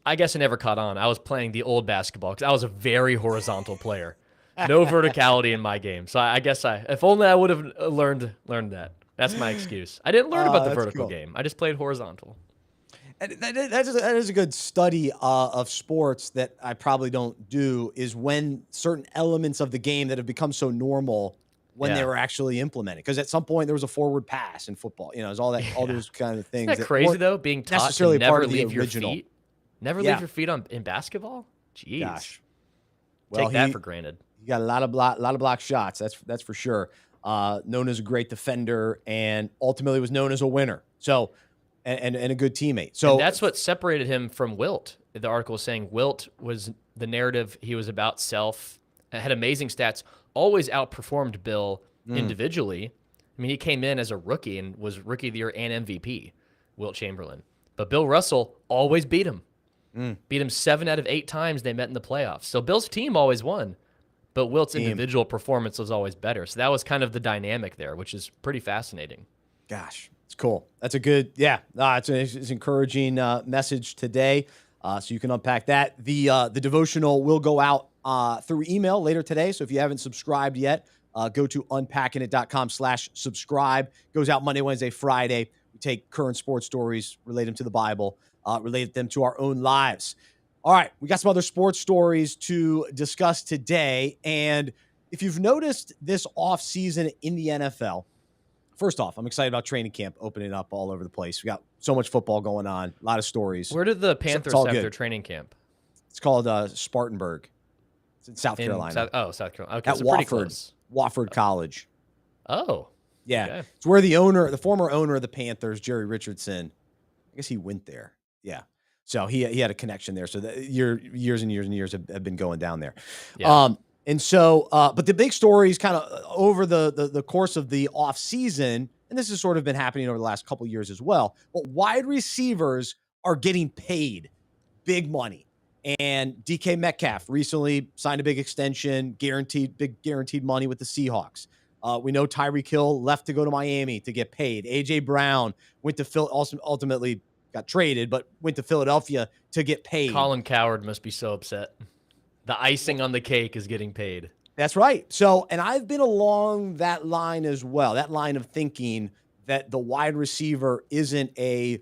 Speaker 2: I guess I never caught on. I was playing the old basketball because I was a very horizontal player. No verticality in my game. So I guess if only I would have learned that. That's my excuse. I didn't learn about the vertical game. I just played horizontal.
Speaker 1: And that is a good study of sports that I probably don't do, is when certain elements of the game that have become so normal when they were actually implemented. Because at some point there was a forward pass in football. You know, there's all those kind of things.
Speaker 2: Isn't that crazy though? Being taught
Speaker 1: necessarily
Speaker 2: to never
Speaker 1: part of the
Speaker 2: leave your
Speaker 1: original.
Speaker 2: feet. Never leave your feet in basketball? Jeez.
Speaker 1: Gosh.
Speaker 2: Take that for granted.
Speaker 1: He got a lot of block shots. That's for sure. Known as a great defender, and ultimately was known as a winner. So, and a good teammate. So
Speaker 2: and that's what separated him from Wilt. The article was saying Wilt was the narrative. He was about self, had amazing stats, always outperformed Bill individually. I mean, he came in as a rookie and was Rookie of the Year and MVP, Wilt Chamberlain. But Bill Russell always beat him. Beat him 7 out of 8 times they met in the playoffs. So Bill's team always won, but Wilt's individual performance was always better. So that was kind of the dynamic there, which is pretty fascinating.
Speaker 1: Gosh, it's cool. That's a good, it's an encouraging message today. So you can unpack that. The devotional will go out through email later today. So if you haven't subscribed yet, go to unpackingit.com/subscribe. Goes out Monday, Wednesday, Friday. We take current sports stories, relate them to the Bible, relate them to our own lives. All right, we got some other sports stories to discuss today. And if you've noticed this offseason in the NFL, first off, I'm excited about training camp opening up all over the place. We got so much football going on, a lot of stories.
Speaker 2: Where did the Panthers have their training camp?
Speaker 1: It's called Spartanburg. It's in South Carolina.
Speaker 2: South Carolina. Okay,
Speaker 1: at
Speaker 2: so
Speaker 1: Wofford,
Speaker 2: pretty close.
Speaker 1: Wofford College.
Speaker 2: Oh.
Speaker 1: Yeah.
Speaker 2: Okay.
Speaker 1: It's where the former owner of the Panthers, Jerry Richardson, I guess he went there. Yeah. So he had a connection there. So years and years and years have been going down there.
Speaker 2: Yeah.
Speaker 1: And so, but the big stories kind of over the course of the off season, and this has sort of been happening over the last couple of years as well, but wide receivers are getting paid big money. And DK Metcalf recently signed a big extension, big guaranteed money with the Seahawks. We know Tyreek Hill left to go to Miami to get paid. A.J. Brown went to ultimately got traded, but went to Philadelphia to get paid.
Speaker 2: Colin Cowherd must be so upset. The icing on the cake is getting paid.
Speaker 1: That's right. So, and I've been along that line as well, that line of thinking that the wide receiver isn't a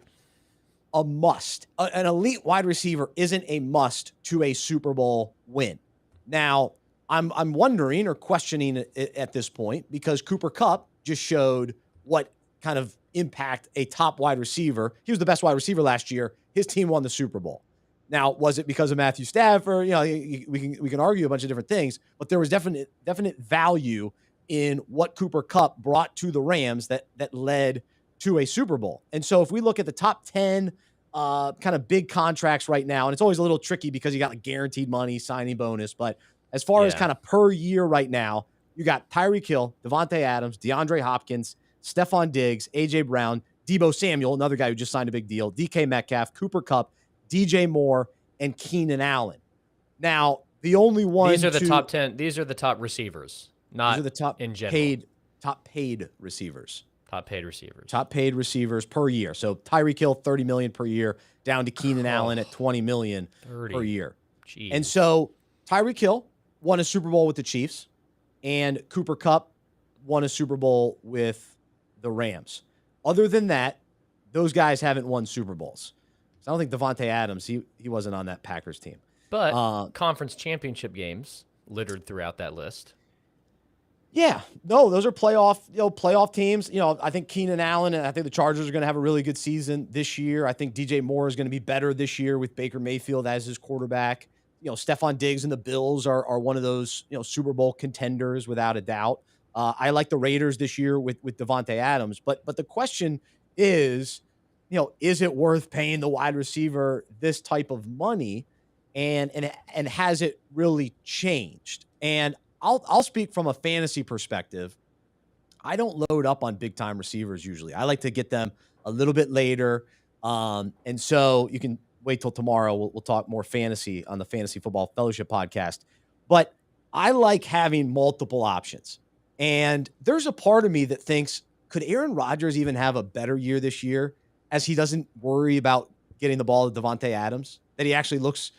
Speaker 1: must. An elite wide receiver isn't a must to a Super Bowl win. Now, I'm wondering or questioning it at this point because Cooper Kupp just showed what kind of impact a top wide receiver. He was the best wide receiver last year. His team won the Super Bowl. Now, was it because of Matthew Stafford? You know, we can argue a bunch of different things, but there was definite value in what Cooper Kupp brought to the Rams that led to a Super Bowl. And so if we look at the top 10 kind of big contracts right now, and it's always a little tricky because you got like guaranteed money, signing bonus, but as far as kind of per year right now, you got Tyreek Hill, Devontae Adams, DeAndre Hopkins, Stephon Diggs, A.J. Brown, Tebow Samuel, another guy who just signed a big deal, DK Metcalf, Cooper Kupp, DJ Moore, and Keenan Allen. Now, the only one
Speaker 2: These are the top 10. These are the top receivers, not
Speaker 1: these are the top
Speaker 2: in general.
Speaker 1: Top paid receivers.
Speaker 2: Top paid receivers.
Speaker 1: Top paid receivers per year. So Tyreek Hill, $30 million per year, down to Keenan Allen at $20 million per year.
Speaker 2: Jeez.
Speaker 1: And so Tyreek Hill won a Super Bowl with the Chiefs, and Cooper Kupp won a Super Bowl with the Rams. Other than that, those guys haven't won Super Bowls. So I don't think Devontae Adams, he wasn't on that Packers team.
Speaker 2: But conference championship games littered throughout that list.
Speaker 1: Yeah, no, those are playoff teams. You know, I think Keenan Allen and I think the Chargers are going to have a really good season this year. I think DJ Moore is going to be better this year with Baker Mayfield as his quarterback. You know, Stephon Diggs and the Bills are one of those, you know, Super Bowl contenders without a doubt. I like the Raiders this year with Devontae Adams, but the question is, you know, is it worth paying the wide receiver this type of money, and has it really changed? And I'll speak from a fantasy perspective. I don't load up on big time receivers usually. I like to get them a little bit later, and so you can wait till tomorrow. We'll talk more fantasy on the Fantasy Football Fellowship podcast. But I like having multiple options. And there's a part of me that thinks, could Aaron Rodgers even have a better year this year as he doesn't worry about getting the ball to Devontae Adams, that he actually looks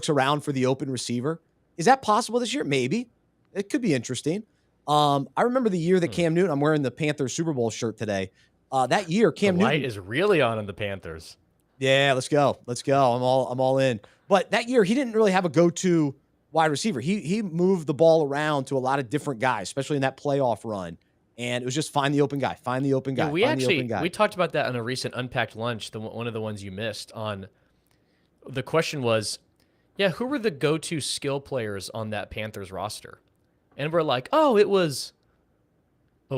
Speaker 1: around for the open receiver? Is that possible this year? Maybe. It could be interesting. I remember the year that Cam Newton, I'm wearing the Panthers Super Bowl shirt today. That year, Cam Newton.
Speaker 2: The light is really on in the Panthers.
Speaker 1: Yeah, let's go. I'm all in. But that year, he didn't really have a go-to wide receiver. He moved the ball around to a lot of different guys, especially in that playoff run. And it was just find the open guy, find the open guy.
Speaker 2: Yeah, we talked about that on a recent Unpacked lunch, one of the ones you missed. On the question was, who were the go-to skill players on that Panthers roster? And we're like, who was on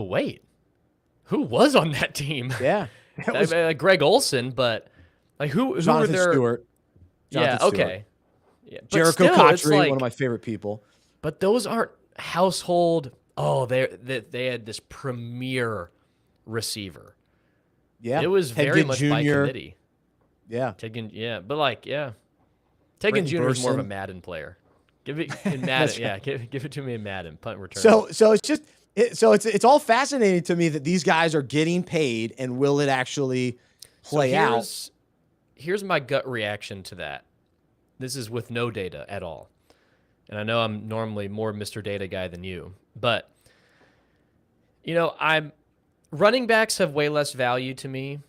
Speaker 2: that team?
Speaker 1: Yeah,
Speaker 2: Greg Olsen, but like who were their
Speaker 1: Stewart?
Speaker 2: Jonathan Stewart. Yeah,
Speaker 1: Jericho Cotchery, one of my favorite people.
Speaker 2: But those aren't household. They had this premier receiver.
Speaker 1: Yeah,
Speaker 2: it was very much
Speaker 1: Jr.
Speaker 2: by committee.
Speaker 1: Yeah,
Speaker 2: Ted Ginn Jr. is more of a Madden player. Give it in Madden. Yeah, give it to me in Madden. Punt return.
Speaker 1: So it's just it's all fascinating to me that these guys are getting paid, and will it actually play out?
Speaker 2: Here's my gut reaction to that. This is with no data at all. And I know I'm normally more Mr. Data guy than you, but running backs have way less value to me.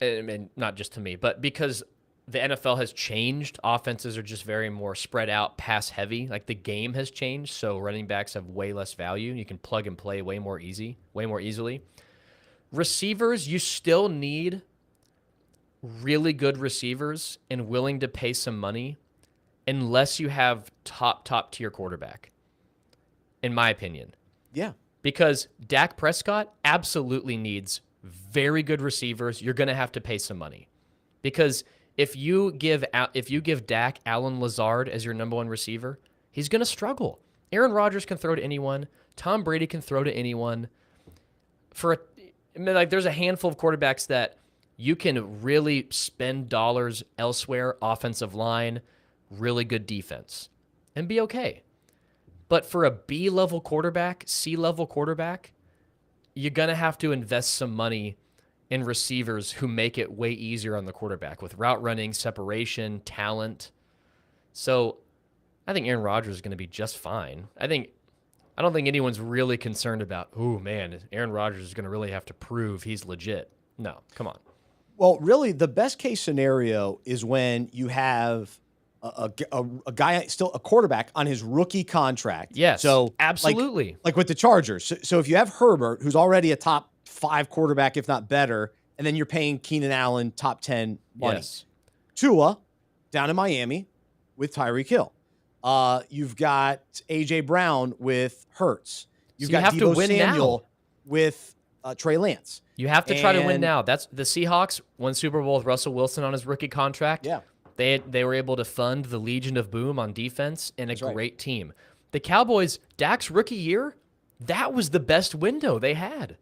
Speaker 2: I mean, not just to me, but because the NFL has changed. Offenses are just very more spread out, pass heavy. Like the game has changed, so running backs have way less value. You can plug and play way more easily. Receivers, you still need really good receivers and willing to pay some money unless you have top tier quarterback, in my opinion.
Speaker 1: Yeah.
Speaker 2: because Dak Prescott absolutely needs very good receivers. You're going to have to pay some money because if you give Dak Allen Lazard as your number one receiver, he's going to struggle. Aaron Rodgers can throw to anyone. Tom Brady can throw to anyone. There's a handful of quarterbacks that you can really spend dollars elsewhere, offensive line, really good defense, and be okay. But for a B-level quarterback, C-level quarterback, you're going to have to invest some money in receivers who make it way easier on the quarterback with route running, separation, talent. So I think Aaron Rodgers is going to be just fine. I don't think anyone's really concerned about, oh, man, Aaron Rodgers is going to really have to prove he's legit. No, come on.
Speaker 1: Well, really, the best case scenario is when you have a guy, still a quarterback, on his rookie contract.
Speaker 2: Yes,
Speaker 1: so
Speaker 2: absolutely.
Speaker 1: Like with the Chargers. So if you have Herbert, who's already a top 5 quarterback, if not better, and then you're paying Keenan Allen top 10 money.
Speaker 2: Yes.
Speaker 1: Tua down in Miami with Tyreek Hill. You've got A.J. Brown with Hurts. You've got Tebow Samuel with Trey Lance.
Speaker 2: You have to try to win now. That's the Seahawks won Super Bowl with Russell Wilson on his rookie contract.
Speaker 1: Yeah.
Speaker 2: They were able to fund the Legion of Boom on defense and a great team. The Cowboys, Dak's rookie year, that was the best window they had.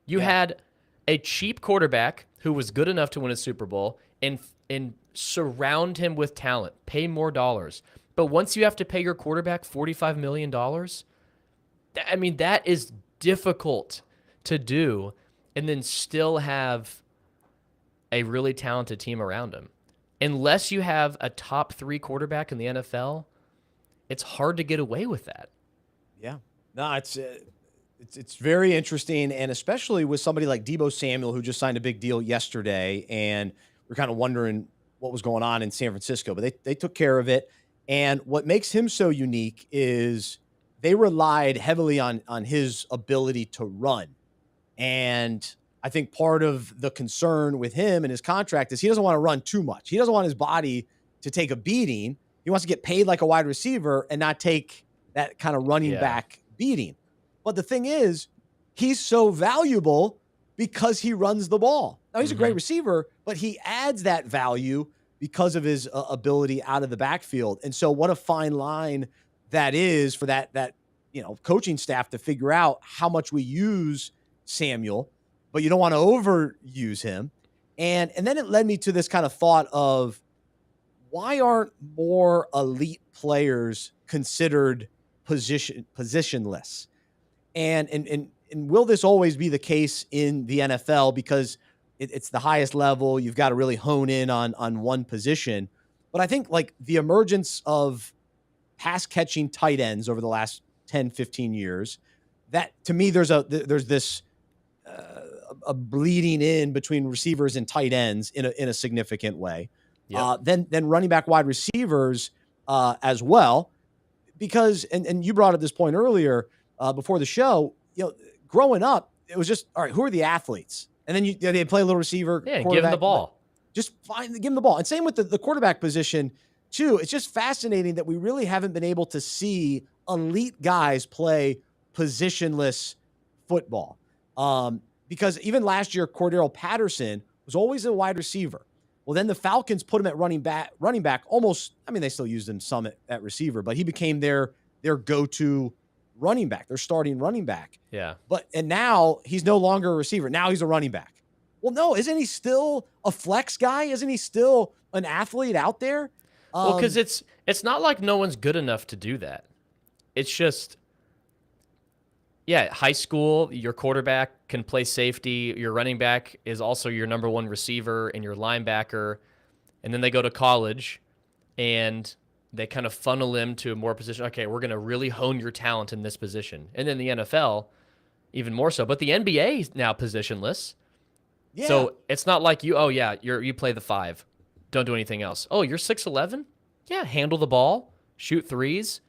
Speaker 2: You had a cheap quarterback who was good enough to win a Super Bowl and surround him with talent, pay more dollars. But once you have to pay your quarterback $45 million, that is difficult to do and then still have a really talented team around him. Unless you have a top 3 quarterback in the NFL, it's hard to get away with that.
Speaker 1: Yeah. No, it's very interesting, and especially with somebody like Tebow Samuel, who just signed a big deal yesterday, and we're kind of wondering what was going on in San Francisco, but they took care of it. And what makes him so unique is they relied heavily on his ability to run. And I think part of the concern with him and his contract is he doesn't want to run too much. He doesn't want his body to take a beating. He wants to get paid like a wide receiver and not take that kind of running back beating. But the thing is, he's so valuable because he runs the ball. Now, he's a great receiver, but he adds that value because of his ability out of the backfield. And so what a fine line that is for that coaching staff to figure out how much we use Samuel, but you don't want to overuse him. And then it led me to this kind of thought of, why aren't more elite players considered positionless? And will this always be the case in the NFL? Because it's the highest level. You've got to really hone in on one position. But I think like the emergence of pass catching tight ends over the last 10, 15 years, that to me, there's this a bleeding in between receivers and tight ends in a significant way. Yep. Then running back, wide receivers as well, because and you brought up this point earlier before the show. Growing up, it was just, all right, who are the athletes? And then they play a little receiver.
Speaker 2: Yeah, give them the ball.
Speaker 1: Just give them the ball. And same with the quarterback position too. It's just fascinating that we really haven't been able to see elite guys play positionless football. Because even last year, Cordero Patterson was always a wide receiver. Well, then the Falcons put him at running back almost. I mean, they still used him some at receiver, but he became their go-to running back, their starting running back.
Speaker 2: Yeah.
Speaker 1: And now he's no longer a receiver. Now he's a running back. Well, no, isn't he still a flex guy? Isn't he still an athlete out there?
Speaker 2: Well, because it's not like no one's good enough to do that. It's just, high school, your quarterback can play safety. Your running back is also your number one receiver and your linebacker. And then they go to college and they kind of funnel him to a more position. Okay, we're going to really hone your talent in this position. And then the NFL, even more so. But the NBA is now positionless. Yeah. So it's not like you play the 5. Don't do anything else. Oh, you're 6'11"? Yeah, handle the ball, shoot threes,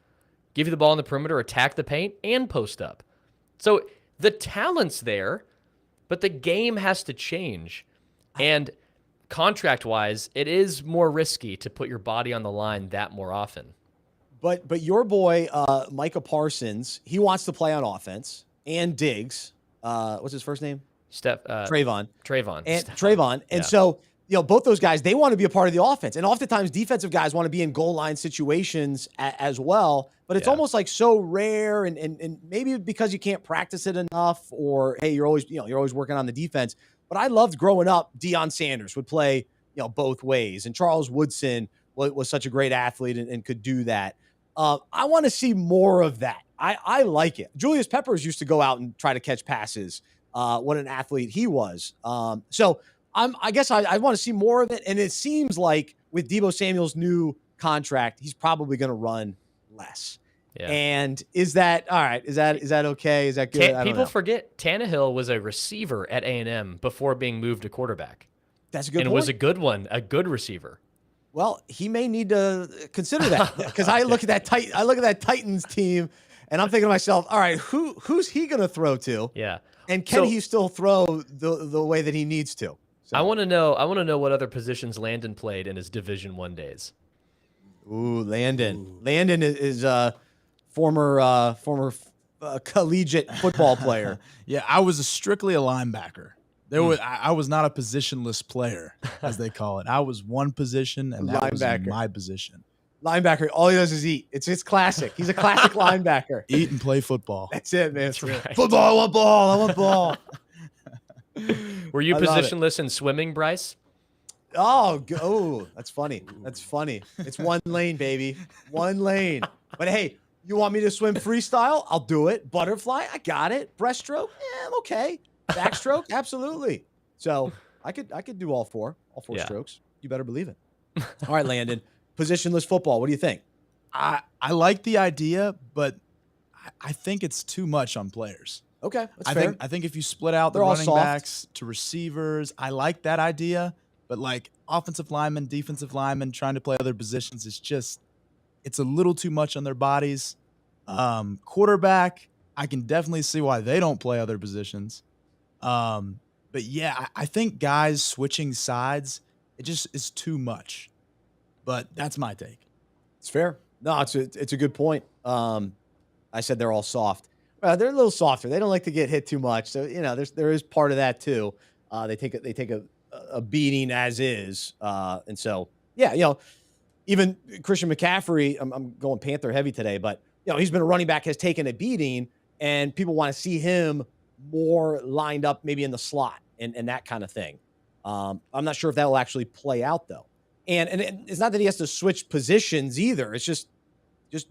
Speaker 2: give you the ball in the perimeter, attack the paint, and post up. So the talent's there, but the game has to change. And contract-wise, it is more risky to put your body on the line that more often.
Speaker 1: But your boy, Micah Parsons, he wants to play on offense. and Diggs. What's his first name?
Speaker 2: Trayvon.
Speaker 1: And Trayvon. And so, both those guys, they want to be a part of the offense. And oftentimes defensive guys want to be in goal line situations as well. But it's almost like so rare and maybe because you can't practice it enough, or, hey, you're always working on the defense. But I loved growing up, Deion Sanders would play, both ways. And Charles Woodson was such a great athlete and could do that. I want to see more of that. I like it. Julius Peppers used to go out and try to catch passes. What an athlete he was. So I guess I want to see more of it. And it seems like with Tebow Samuel's new contract, he's probably going to run less. Yeah. And is that all right? Is that okay? Is that good?
Speaker 2: People forget Tannehill was a receiver at A&M before being moved to quarterback.
Speaker 1: That's a good point.
Speaker 2: And was a good one, a good receiver.
Speaker 1: Well, he may need to consider that, because I look at that Titans team and I'm thinking to myself, all right, who's he going to throw to?
Speaker 2: Yeah.
Speaker 1: And can he still throw the way that he needs to? So.
Speaker 2: I want to know what other positions Landon played in his Division I days.
Speaker 1: Ooh, Landon. Landon is former collegiate football player.
Speaker 3: Yeah, I was strictly a linebacker. I was not a positionless player, as they call it. I was one position, and that was my position.
Speaker 1: Linebacker, all he does is eat. It's classic. He's a classic linebacker.
Speaker 3: Eat and play football.
Speaker 1: That's it, man.
Speaker 2: That's right.
Speaker 1: Football, I want ball.
Speaker 2: Were you positionless in swimming, Bryce?
Speaker 1: Oh, that's funny. That's funny. It's one lane, baby. One lane. But hey, you want me to swim freestyle? I'll do it. Butterfly, I got it. Breaststroke, I'm okay. Backstroke, absolutely. So I could do all four strokes. You better believe it. All right, Landon. Positionless football. What do you think?
Speaker 3: I like the idea, but I think it's too much on players.
Speaker 1: Okay, that's fair.
Speaker 3: I think if you split out the running backs to receivers, I like that idea. But like offensive linemen, defensive linemen trying to play other positions, it's a little too much on their bodies. Quarterback, I can definitely see why they don't play other positions. But yeah, I think guys switching sides, it just is too much. But that's my take.
Speaker 1: It's fair. No, it's a good point. I said they're all soft. They're a little softer. They don't like to get hit too much. So, there is part of that too. They take a beating as is. And so, yeah, even Christian McCaffrey, I'm going Panther heavy today, but he's been a running back, has taken a beating, and people want to see him more lined up maybe in the slot and that kind of thing. I'm not sure if that will actually play out though. And it's not that he has to switch positions either. It's just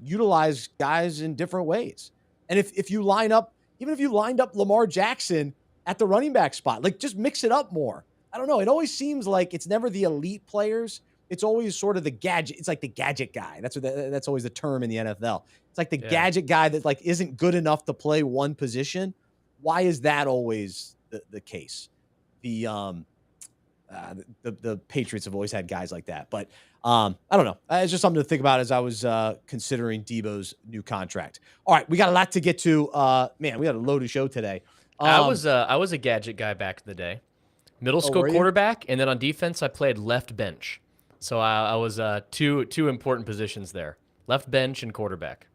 Speaker 1: utilize guys in different ways. And if you line up, even if you lined up Lamar Jackson at the running back spot, like just mix it up more. I don't know. It always seems like it's never the elite players. It's always sort of the gadget. It's like the gadget guy. That's always the term in the NFL. It's like the gadget guy that like isn't good enough to play one position. Why is that always the case? The Patriots have always had guys like that, but I don't know. It's just something to think about as I was considering Tebow's new contract. All right, we got a lot to get to. Man, we had a loaded show today.
Speaker 2: I was a gadget guy back in the day, middle school quarterback, and then on defense I played left bench. So I was two important positions there: left bench and quarterback.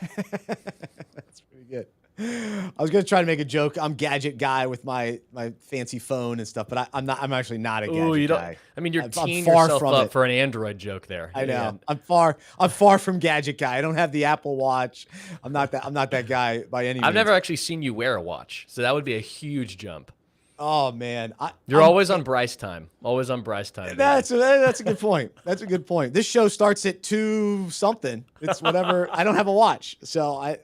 Speaker 1: That's pretty good. I was going to try to make a joke. I'm gadget guy with my fancy phone and stuff, but I'm not. I'm actually not a gadget guy.
Speaker 2: I mean, you're teeing yourself up for an Android joke there.
Speaker 1: I know. Yeah. I'm far from gadget guy. I don't have the Apple Watch. I'm not that guy by any means.
Speaker 2: I've never actually seen you wear a watch, so that would be a huge jump.
Speaker 1: Oh man,
Speaker 2: you're always on Bryce time. Always on Bryce time.
Speaker 1: That's a good point. That's a good point. This show starts at 2 something. It's whatever. I don't have a watch, so I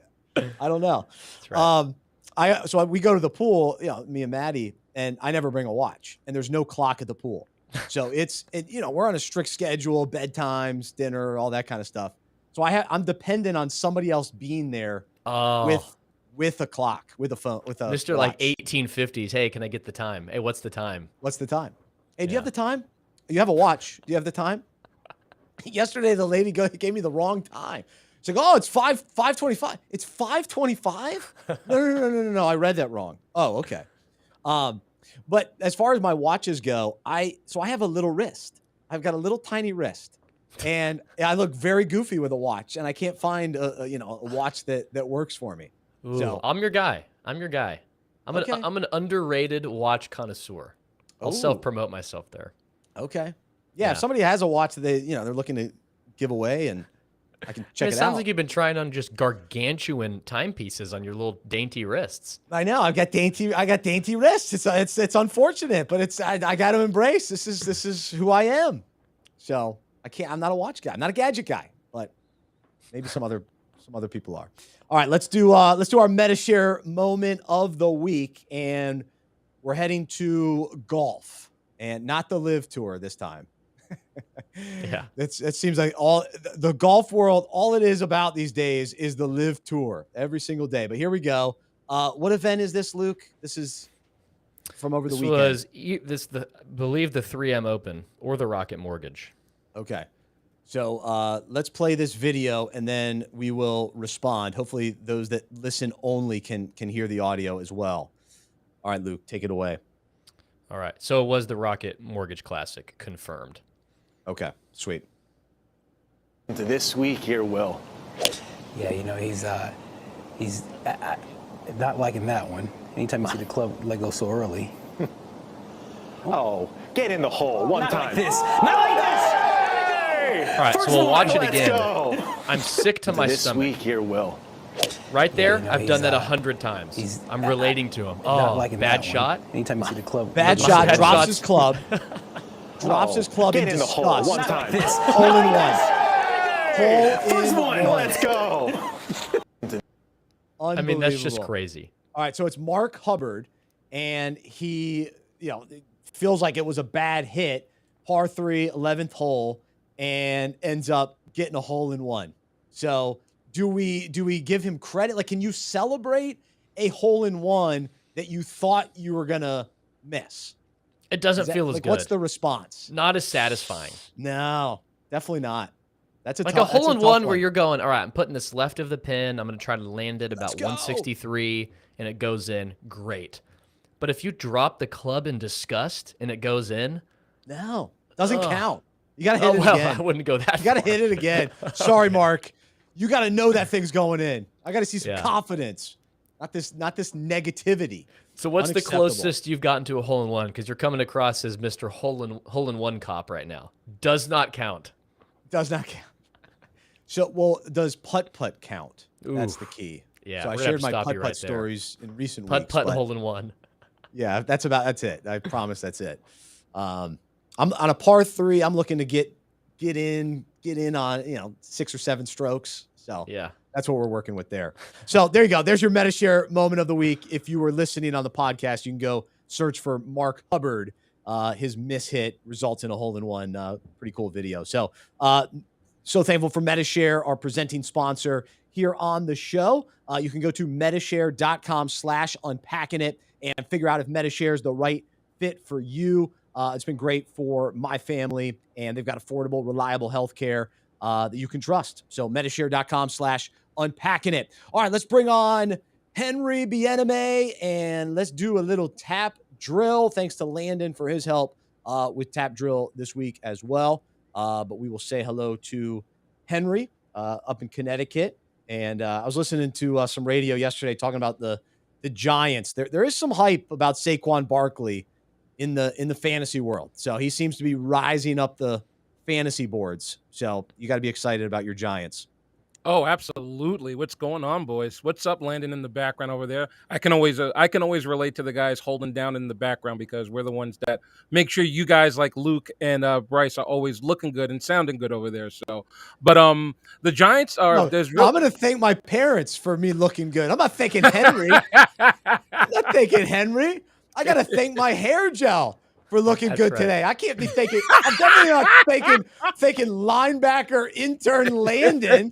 Speaker 1: don't know.
Speaker 2: That's right.
Speaker 1: So we go to the pool, me and Maddie, and I never bring a watch, and there's no clock at the pool. So we're on a strict schedule, bedtimes, dinner, all that kind of stuff. So I'm dependent on somebody else being there with a clock, with a phone, with a
Speaker 2: Mr.
Speaker 1: watch.
Speaker 2: Like 1850s. Hey, can I get the time? Hey, what's the time?
Speaker 1: What's the time? Hey, do you have the time? You have a watch. Do you have the time? Yesterday, the lady gave me the wrong time. It's like, it's 5:25. It's 5:25? No. I read that wrong. Oh, okay. But as far as my watches go, I have a little wrist. I've got a little tiny wrist, and I look very goofy with a watch, and I can't find a watch that works for me.
Speaker 2: Ooh,
Speaker 1: So
Speaker 2: I'm your guy. I'm
Speaker 1: Okay.
Speaker 2: I'm an underrated watch connoisseur. I'll
Speaker 1: Ooh.
Speaker 2: self-promote myself there.
Speaker 1: Okay. Yeah,
Speaker 2: Yeah.
Speaker 1: if somebody has a watch that they're looking to give away, and I can check
Speaker 2: it
Speaker 1: it
Speaker 2: sounds
Speaker 1: out.
Speaker 2: like you've been trying on just gargantuan timepieces on your little dainty wrists.
Speaker 1: I know I got dainty wrists. It's unfortunate, but I got to embrace this is who I am. So I'm not a watch guy. I'm not a gadget guy, but maybe some other people are. All right, let's do our Medi-Share moment of the week, and we're heading to golf, and not the Live Tour this time.
Speaker 2: Yeah.
Speaker 1: It seems like all the golf world, all it is about these days is the Live Tour every single day. But here we go. What event is this, Luke? This is from over the weekend.
Speaker 2: Believe the 3M Open or the Rocket Mortgage.
Speaker 1: Okay. So let's play this video, and then we will respond. Hopefully those that listen only can hear the audio as well. All right, Luke, take it away.
Speaker 2: All right. So it was the Rocket Mortgage Classic, confirmed.
Speaker 1: Okay, sweet.
Speaker 4: To this week here, Will.
Speaker 5: Yeah, he's not liking that one. Anytime you see the club let go so early.
Speaker 4: Oh, get in the hole one
Speaker 5: Not
Speaker 4: time.
Speaker 5: like this. Not like this.
Speaker 2: All right, so we'll watch it again.
Speaker 4: Go.
Speaker 2: I'm sick to my
Speaker 4: This
Speaker 2: stomach.
Speaker 4: week here, Will.
Speaker 2: Right there,
Speaker 5: Yeah,
Speaker 2: I've done
Speaker 5: he's,
Speaker 2: that 100 times.
Speaker 5: he's
Speaker 2: I'm relating to him.
Speaker 5: Not
Speaker 2: Oh,
Speaker 5: liking
Speaker 2: bad
Speaker 5: that one.
Speaker 2: shot.
Speaker 5: Anytime you see the club.
Speaker 1: Bad
Speaker 5: let go
Speaker 1: shot,
Speaker 5: so
Speaker 1: drops
Speaker 2: shots.
Speaker 1: his club. Drops
Speaker 4: Oh,
Speaker 1: his club in
Speaker 4: get in the
Speaker 1: disgust.
Speaker 4: hole one
Speaker 5: Not
Speaker 4: time.
Speaker 5: like this.
Speaker 1: Hole in one.
Speaker 4: First
Speaker 1: Hole in
Speaker 4: one,
Speaker 1: one.
Speaker 4: let's go.
Speaker 2: I mean, that's just
Speaker 1: Unbelievable.
Speaker 2: crazy.
Speaker 1: All right, so it's Mark Hubbard, and he, it feels like it was a bad hit, par 3, 11th hole, and ends up getting a hole in one. So do we give him credit? Like, can you celebrate a hole in one that you thought you were gonna miss?
Speaker 2: It doesn't feel as
Speaker 1: like,
Speaker 2: good.
Speaker 1: what's the response?
Speaker 2: Not as satisfying.
Speaker 1: No, definitely not. That's
Speaker 2: Like a hole in one where you're going, all right, I'm putting this left of the pin. I'm going to try to land it about
Speaker 1: Let's go.
Speaker 2: 163, and it goes in. Great. But if you drop the club in disgust and it goes in,
Speaker 1: no, doesn't
Speaker 2: Ugh.
Speaker 1: count. You got to hit it
Speaker 2: well,
Speaker 1: again.
Speaker 2: I wouldn't go that
Speaker 1: You got to
Speaker 2: far.
Speaker 1: hit it again. Sorry, Mark. You got to know that thing's going in. I got to see some
Speaker 2: Yeah.
Speaker 1: confidence, not this negativity.
Speaker 2: So what's the
Speaker 1: Unacceptable.
Speaker 2: closest you've gotten to a hole in one? Because you're coming across as Mr. Hole in One cop right now. Does not count.
Speaker 1: Does not count. So, well, does putt count? That's
Speaker 2: Ooh.
Speaker 1: the key.
Speaker 2: Yeah,
Speaker 1: So I
Speaker 2: we're gonna have
Speaker 1: shared
Speaker 2: to
Speaker 1: my
Speaker 2: stop
Speaker 1: putt
Speaker 2: you right there.
Speaker 1: stories in recent
Speaker 2: Putt
Speaker 1: weeks.
Speaker 2: and
Speaker 1: but
Speaker 2: hole in one.
Speaker 1: Yeah, that's it. I promise that's it. I'm on a par 3. I'm looking to get in on 6 or 7 strokes. So
Speaker 2: Yeah.
Speaker 1: that's what we're working with there. So there you go. There's your Medi-Share moment of the week. If you were listening on the podcast, you can go search for Mark Hubbard. His miss hit results in a hole in one. Pretty cool video. So thankful for Medi-Share, our presenting sponsor here on the show. You can go to Medi-Share.com/unpacking it and figure out if Medi-Share is the right fit for you. It's been great for my family, and they've got affordable, reliable healthcare that you can trust. So Medi-Share.com/unpacking it. All right, let's bring on Henry Bieneme, and let's do a little tap drill. Thanks to Landon for his help with tap drill this week as well. But we will say hello to Henry up in Connecticut. And I was listening to some radio yesterday talking about the Giants. There is some hype about Saquon Barkley in the fantasy world. So he seems to be rising up the fantasy boards. So you got to be excited about your Giants.
Speaker 6: Oh, absolutely. What's going on, boys? What's up, Landon, in the background over there? I can always relate to the guys holding down in the background because we're the ones that make sure you guys like Luke and Bryce are always looking good and sounding good over there. So, but the Giants are.
Speaker 1: I'm going to thank my parents for me looking good. I'm not thanking Henry. I'm not thanking Henry. I got to thank my hair gel for looking
Speaker 2: That's
Speaker 1: good
Speaker 2: right.
Speaker 1: today. I can't be thinking. I'm definitely not thinking linebacker intern Landon.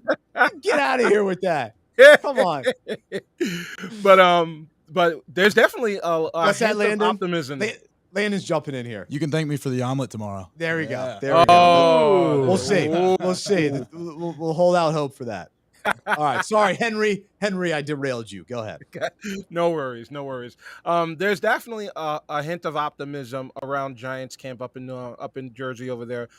Speaker 1: Get out of here with that. Come on.
Speaker 6: But there's definitely a
Speaker 1: What's that,
Speaker 6: hint of
Speaker 1: Landon?
Speaker 6: optimism.
Speaker 1: Landon's jumping in here.
Speaker 3: You can thank me for the omelet tomorrow.
Speaker 1: There we go.
Speaker 3: Yeah.
Speaker 1: There we go.
Speaker 6: Oh,
Speaker 1: We'll see. We'll see. We'll hold out hope for that. All right. Sorry, Henry. Henry, I derailed you. Go ahead.
Speaker 6: No worries. There's definitely a hint of optimism around Giants camp up in Jersey over there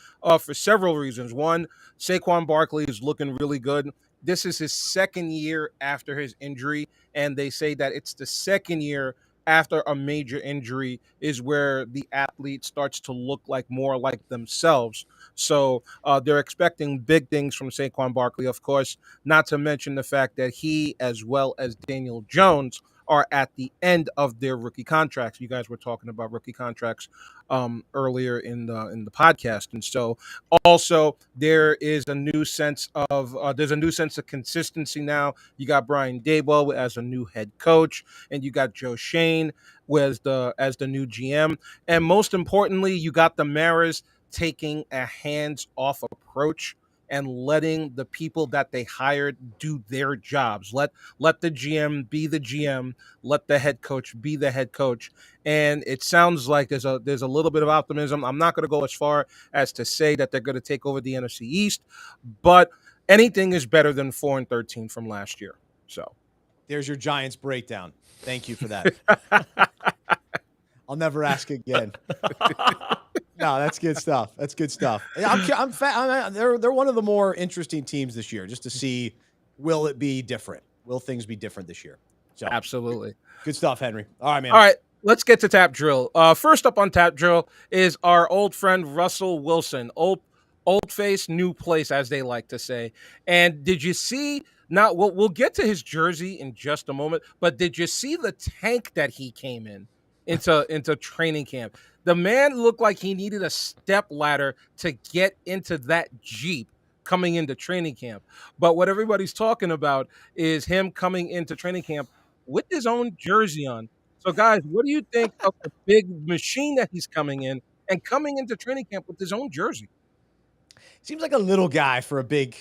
Speaker 6: for several reasons. One, Saquon Barkley is looking really good. this is his second year after his injury, and they say that it's the second year after a major injury is where the athlete starts to look like more like themselves. So they're expecting big things from Saquon Barkley, of course, not to mention the fact that he, as well as Daniel Jones, are at the end of their rookie contracts. You guys were talking about rookie contracts earlier in the podcast, and so also there is a new sense of consistency now. You got Brian Daboll as a new head coach, and you got Joe Shane as the new GM, and most importantly, you got the Maras taking a hands-off approach and letting the people that they hired do their jobs. Let the GM be the GM. Let the head coach be the head coach. And it sounds like there's a little bit of optimism. I'm not going to go as far as to say that they're going to take over the NFC East, but anything is better than 4-13 from last year. So
Speaker 1: there's your Giants breakdown. Thank you for that. I'll never ask again. No, that's good stuff. That's good stuff. They're one of the more interesting teams this year, just to see, will it be different? Will things be different this year? So
Speaker 6: absolutely.
Speaker 1: Good stuff, Henry. All right, man.
Speaker 6: All right, let's get to Tap Drill. First up on Tap Drill is our old friend Russell Wilson. Old face, new place, as they like to say. And did you see? Now we'll get to his jersey in just a moment, but did you see the tank that he came into training camp? The man looked like he needed a step ladder to get into that Jeep coming into training camp. But what everybody's talking about is him coming into training camp with his own jersey on. So, guys, what do you think of the big machine that he's coming in and coming into training camp with his own jersey?
Speaker 1: Seems like a little guy for a big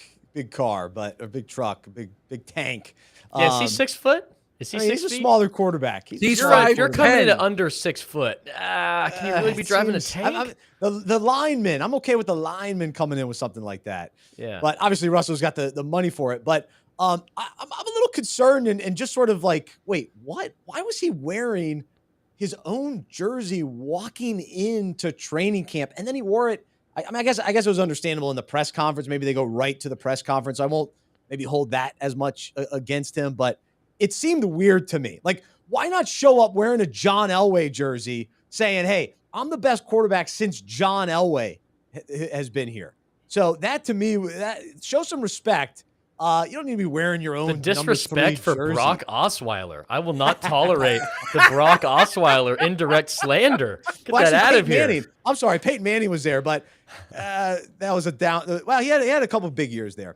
Speaker 1: car, but a big truck, a big tank.
Speaker 2: Yeah, is he 6 foot? Is he 6 feet?
Speaker 1: He's a smaller quarterback.
Speaker 2: You're coming in at under 6 foot. Can you really be driving a tank?
Speaker 1: The lineman. I'm okay with the lineman coming in with something like that.
Speaker 2: Yeah.
Speaker 1: But obviously Russell's got the money for it. But I'm a little concerned and just sort of like, wait, what? Why was he wearing his own jersey walking into training camp? And then he wore it. I guess it was understandable in the press conference. Maybe they go right to the press conference. I won't maybe hold that as much against him, but it seemed weird to me. Like, why not show up wearing a John Elway jersey saying, hey, I'm the best quarterback since John Elway has been here? So that, to me, that shows some respect. You don't need to be wearing your own
Speaker 2: The disrespect for
Speaker 1: jersey.
Speaker 2: Brock Osweiler. I will not tolerate the Brock Osweiler indirect slander. Get that out of here.
Speaker 1: Manning, I'm sorry, Peyton Manning was there, but that was a down. Well, he had a couple of big years there.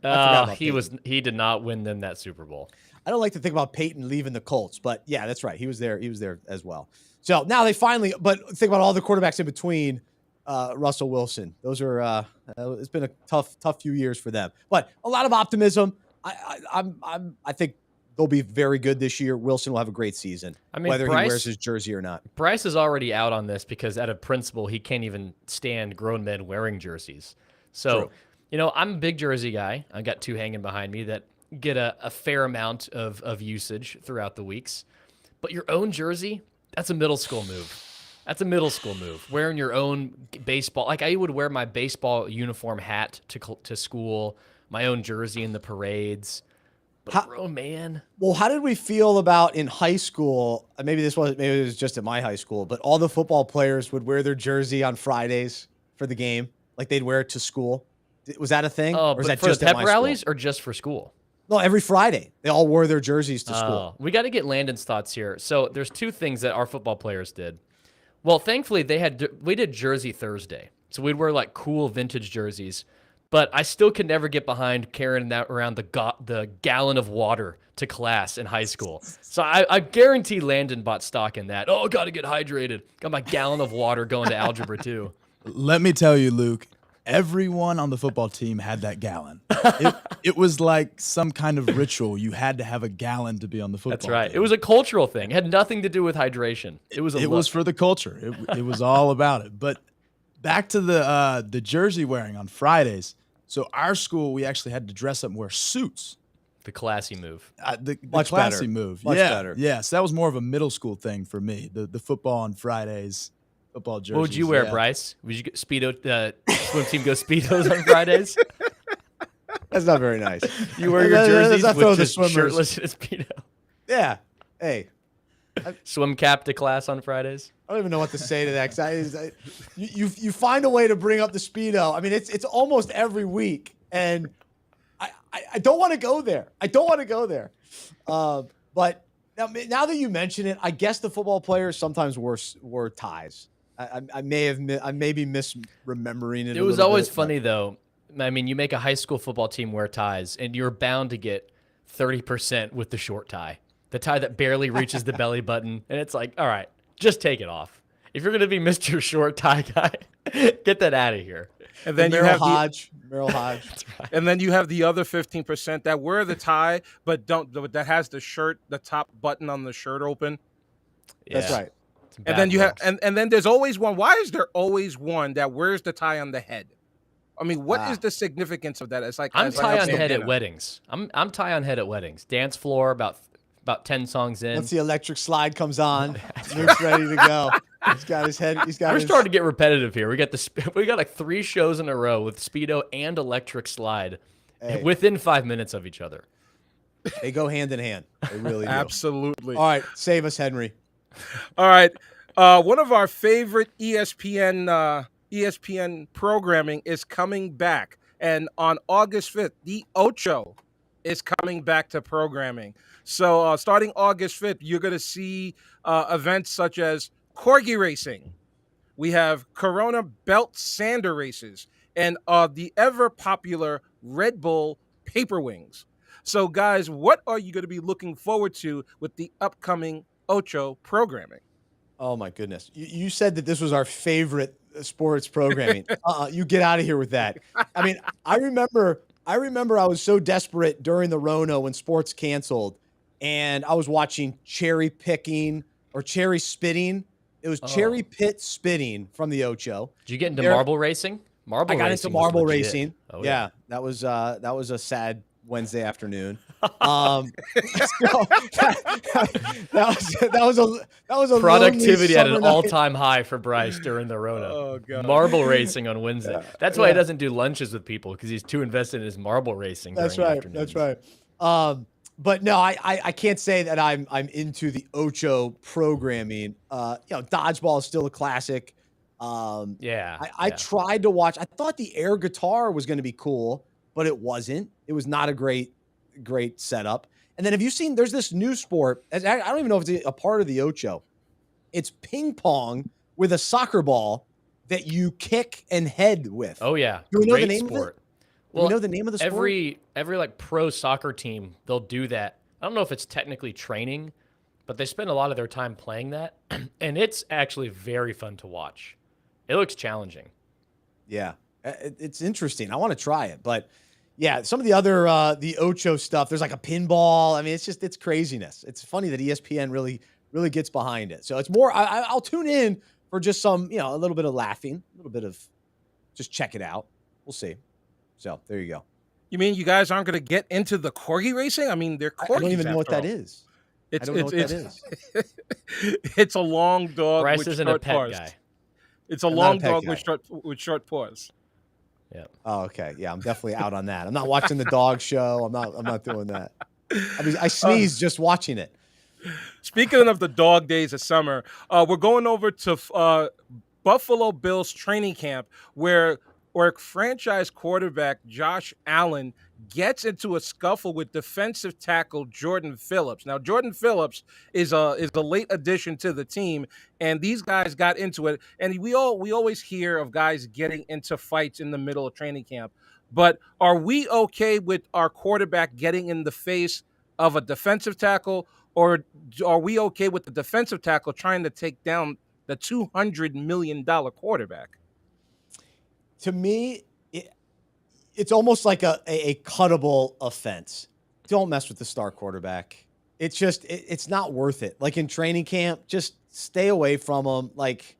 Speaker 2: He did not win them that Super Bowl.
Speaker 1: I don't like to think about Peyton leaving the Colts, but yeah, that's right. He was there. He was there as well. So now they finally, but think about all the quarterbacks in between Russell Wilson. Those are, it's been a tough few years for them, but a lot of optimism. I think they'll be very good this year. Wilson will have a great season, whether he wears his jersey or not.
Speaker 2: Bryce is already out on this because out of principle, he can't even stand grown men wearing jerseys. So,
Speaker 1: True.
Speaker 2: I'm a big jersey guy. I got 2 hanging behind me that get a fair amount of usage throughout the weeks. But your own jersey, that's a middle school move. That's a middle school move. Wearing your own baseball. Like, I would wear my baseball uniform hat to school, my own jersey in the parades. But grown man.
Speaker 1: Well, how did we feel about in high school? Maybe it was just at my high school, but all the football players would wear their jersey on Fridays for the game. Like, they'd wear it to school. Was that a thing?
Speaker 2: Oh,
Speaker 1: or was that
Speaker 2: for
Speaker 1: just
Speaker 2: the pep
Speaker 1: at my
Speaker 2: rallies
Speaker 1: school?
Speaker 2: or just for school?
Speaker 1: No, every Friday. They all wore their jerseys to school.
Speaker 2: We got to get Landon's thoughts here. So there's 2 things that our football players did. Well, thankfully, we did Jersey Thursday. So we'd wear, like, cool vintage jerseys. But I still could never get behind carrying that around the gallon of water to class in high school. So I guarantee Landon bought stock in that. Oh, got to get hydrated. Got my gallon of water going to Algebra 2.
Speaker 3: Let me tell you, Luke, everyone on the football team had that gallon. It was like some kind of ritual. You had to have a gallon to be on the football
Speaker 2: That's right.
Speaker 3: team.
Speaker 2: It was a cultural thing. It had nothing to do with hydration. It was
Speaker 3: for the culture. It was all about it. But back to the jersey wearing on Fridays. So our school, we actually had to dress up and wear suits.
Speaker 2: The classy move.
Speaker 3: The
Speaker 1: Much
Speaker 3: classy
Speaker 1: better.
Speaker 3: move.
Speaker 1: Much better.
Speaker 3: Yeah, so that was more of a middle school thing for me. The football on Fridays, football jerseys.
Speaker 2: What would you wear, Bryce? Would you get swim team go Speedos on Fridays?
Speaker 1: That's not very nice.
Speaker 2: You wear your
Speaker 1: Let's
Speaker 2: jerseys
Speaker 1: not throw
Speaker 2: with
Speaker 1: the
Speaker 2: just
Speaker 1: swimmers.
Speaker 2: shirtless and a Speedo.
Speaker 1: Yeah. Hey,
Speaker 2: Swim cap to class on Fridays.
Speaker 1: I don't even know what to say to that. 'Cause you find a way to bring up the Speedo. I mean, it's almost every week, and I don't want to go there. I don't want to go there. But now that you mention it, I guess the football players sometimes wore ties. I may be misremembering it.
Speaker 2: It was always funny though. I mean, you make a high school football team wear ties, and you're bound to get 30% with the short tie, the tie that barely reaches the belly button, and it's like, all right, just take it off. If you're gonna be Mr. Short Tie Guy, get that out of here.
Speaker 6: And then
Speaker 1: Merrill Hodge. That's
Speaker 6: right. And then you have the other 15% that wear the tie, but that has the shirt, the top button on the shirt open.
Speaker 1: Yeah. That's right.
Speaker 6: And then you have, and then there's always one. Why is there always one that wears the tie on the head? I mean, what is the significance of that? It's like
Speaker 2: I'm tie on head at weddings. I'm tie on head at weddings. Dance floor about 10 songs in.
Speaker 1: Once the electric slide comes on, Luke's ready to go. He's got his head.
Speaker 2: We're starting to get repetitive here. We got like 3 shows in a row with Speedo and electric slide within 5 minutes of each other.
Speaker 1: They go hand in hand. They really do.
Speaker 6: Absolutely.
Speaker 1: All right, save us, Henry.
Speaker 6: All right. One of our favorite ESPN programming is coming back. And on August 5th, the Ocho is coming back to programming. So starting August 5th, you're going to see events such as Corgi Racing. We have Corona Belt Sander races and the ever-popular Red Bull Paper Wings. So, guys, what are you going to be looking forward to with the upcoming Ocho programming?
Speaker 1: Oh, my goodness. You said that this was our favorite sports programming. You get out of here with that. I mean, I remember I was so desperate during the Rona when sports canceled, and I was watching cherry picking or cherry spitting. It was cherry pit spitting from the Ocho.
Speaker 2: Did you get into marble racing?
Speaker 1: I got into marble racing. Oh, yeah. That was a sad Wednesday afternoon. That was a
Speaker 2: productivity at an all-time high for Bryce during the Rona.
Speaker 6: Oh, God.
Speaker 2: Marble racing on Wednesday. Yeah. That's why he doesn't do lunches with people, because he's too invested in his marble racing.
Speaker 1: That's right. That's right. But no, I can't say that I'm into the Ocho programming. Dodgeball is still a classic. I tried to watch. I thought the air guitar was going to be cool, but it wasn't. It was not a great setup. And then have you seen, there's this new sport. I don't even know if it's a part of the Ocho. It's ping pong with a soccer ball that you kick and head with.
Speaker 2: Oh, yeah.
Speaker 1: Do we know the name of it?
Speaker 2: Well,
Speaker 1: you know the name of the sport?
Speaker 2: Every like pro soccer team, they'll do that. I don't know if it's technically training, but they spend a lot of their time playing that, and it's actually very fun to watch. It looks challenging.
Speaker 1: Yeah, it's interesting. I want to try it, but yeah, some of the other the Ocho stuff. There's like a pinball. I mean, it's craziness. It's funny that ESPN really gets behind it. So it's more. I'll tune in for just some, a little bit of laughing, a little bit of just check it out. We'll see. So there you go.
Speaker 6: You mean you guys aren't going to get into the corgi racing? I mean, they're corgis. I
Speaker 1: don't even know what that is. I don't know what that is.
Speaker 6: It's a long dog
Speaker 2: Bryce
Speaker 6: with
Speaker 2: isn't
Speaker 6: short
Speaker 2: a pet
Speaker 6: paws.
Speaker 2: guy.
Speaker 6: It's a long dog with short paws.
Speaker 2: Yeah.
Speaker 1: Oh, okay. Yeah, I'm definitely out on that. I'm not watching the dog show. I'm not doing that. I sneezed just watching it.
Speaker 6: Speaking of the dog days of summer, we're going over to Buffalo Bills training camp where franchise quarterback Josh Allen gets into a scuffle with defensive tackle Jordan Phillips. Now, Jordan Phillips is a late addition to the team, and these guys got into it. And we always hear of guys getting into fights in the middle of training camp. But are we okay with our quarterback getting in the face of a defensive tackle, or are we okay with the defensive tackle trying to take down the $200 million quarterback?
Speaker 1: To me, it's almost like a cuttable offense. Don't mess with the star quarterback. It's just, it's not worth it. Like in training camp, just stay away from him. Like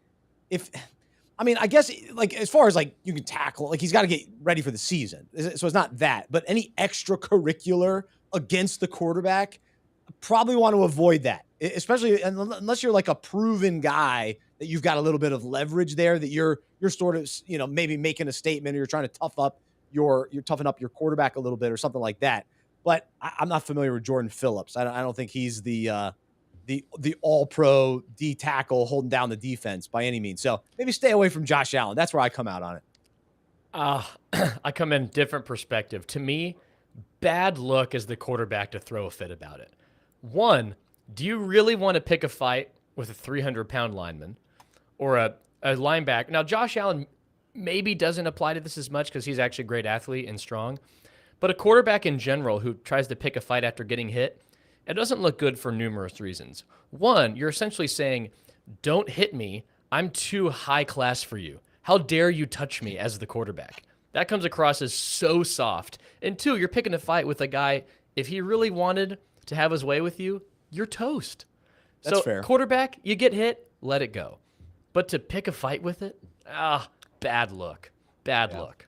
Speaker 1: I guess like as far as like you can tackle, like he's got to get ready for the season. So it's not that, but any extracurricular against the quarterback, probably want to avoid that, especially unless you're like a proven guy that you've got a little bit of leverage there, that you're sort of, maybe making a statement or you're trying to tough up you toughen up your quarterback a little bit or something like that. But I'm not familiar with Jordan Phillips. I don't think he's the all-pro D tackle holding down the defense by any means. So maybe stay away from Josh Allen. That's where I come out on it.
Speaker 2: I come in different perspective. To me, bad look as the quarterback to throw a fit about it. One, do you really want to pick a fight with a 300-pound lineman or a linebacker? Now, Josh Allen maybe doesn't apply to this as much because he's actually a great athlete and strong. But a quarterback in general who tries to pick a fight after getting hit, it doesn't look good for numerous reasons. One, you're essentially saying, don't hit me. I'm too high class for you. How dare you touch me as the quarterback? That comes across as so soft. And two, you're picking a fight with a guy, if he really wanted to have his way with you, you're toast.
Speaker 1: That's fair.
Speaker 2: Quarterback, you get hit, let it go. But to pick a fight with it, bad look. Bad look.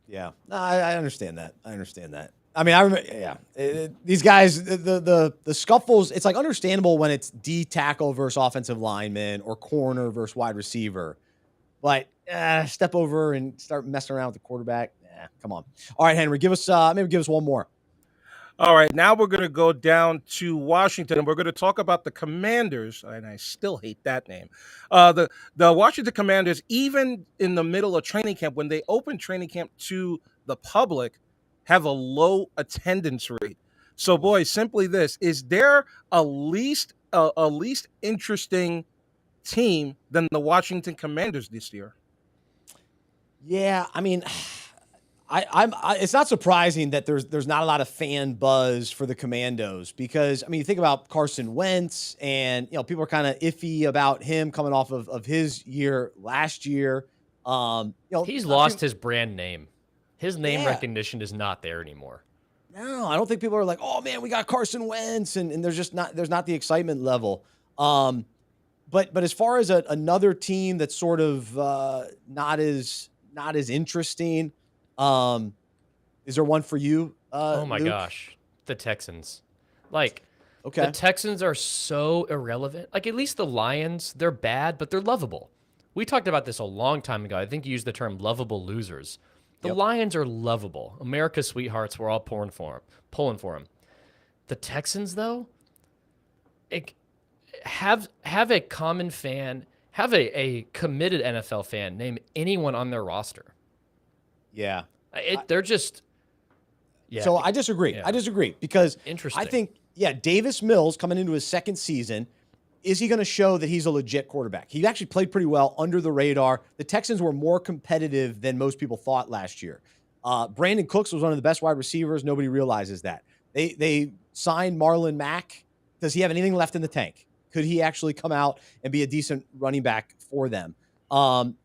Speaker 1: Yeah, no, I understand that. I mean, I remember, these guys, the scuffles, it's like understandable when it's D tackle versus offensive lineman or corner versus wide receiver. But step over and start messing around with the quarterback. Come on. All right, Henry, give us one more.
Speaker 6: All right, now we're going to go down to Washington, and we're going to talk about the Commanders, and I still hate that name. The Washington Commanders, even in the middle of training camp, when they open training camp to the public, have a low attendance rate. So, boys, simply this: is there a least interesting team than the Washington Commanders this year?
Speaker 1: Yeah, I mean, it's not surprising that there's not a lot of fan buzz for the Commandos because, I mean, you think about Carson Wentz and, people are kind of iffy about him coming off of his year last year.
Speaker 2: He's lost his brand name. His name recognition is not there anymore.
Speaker 1: No, I don't think people are like, oh man, we got Carson Wentz, and there's not the excitement level. But as far as another team that's sort of not as interesting, is there one for you?
Speaker 2: Oh my
Speaker 1: Luke?
Speaker 2: gosh, the Texans.
Speaker 1: Okay.
Speaker 2: The Texans are so irrelevant. Like, at least the Lions, they're bad, but they're lovable. We talked about this a long time ago. I think you used the term lovable losers. The Lions are lovable. America's sweethearts. We're all pulling for them. The Texans, though, have a common fan, have a committed NFL fan name anyone on their roster.
Speaker 1: Yeah.
Speaker 2: They're just. Yeah.
Speaker 1: So I disagree.
Speaker 2: Yeah.
Speaker 1: I disagree because
Speaker 2: Interesting.
Speaker 1: I think, Davis Mills coming into his second season, is he going to show that he's a legit quarterback? He actually played pretty well under the radar. The Texans were more competitive than most people thought last year. Brandon Cooks was one of the best wide receivers. Nobody realizes that. They signed Marlon Mack. Does he have anything left in the tank? Could he actually come out and be a decent running back for them?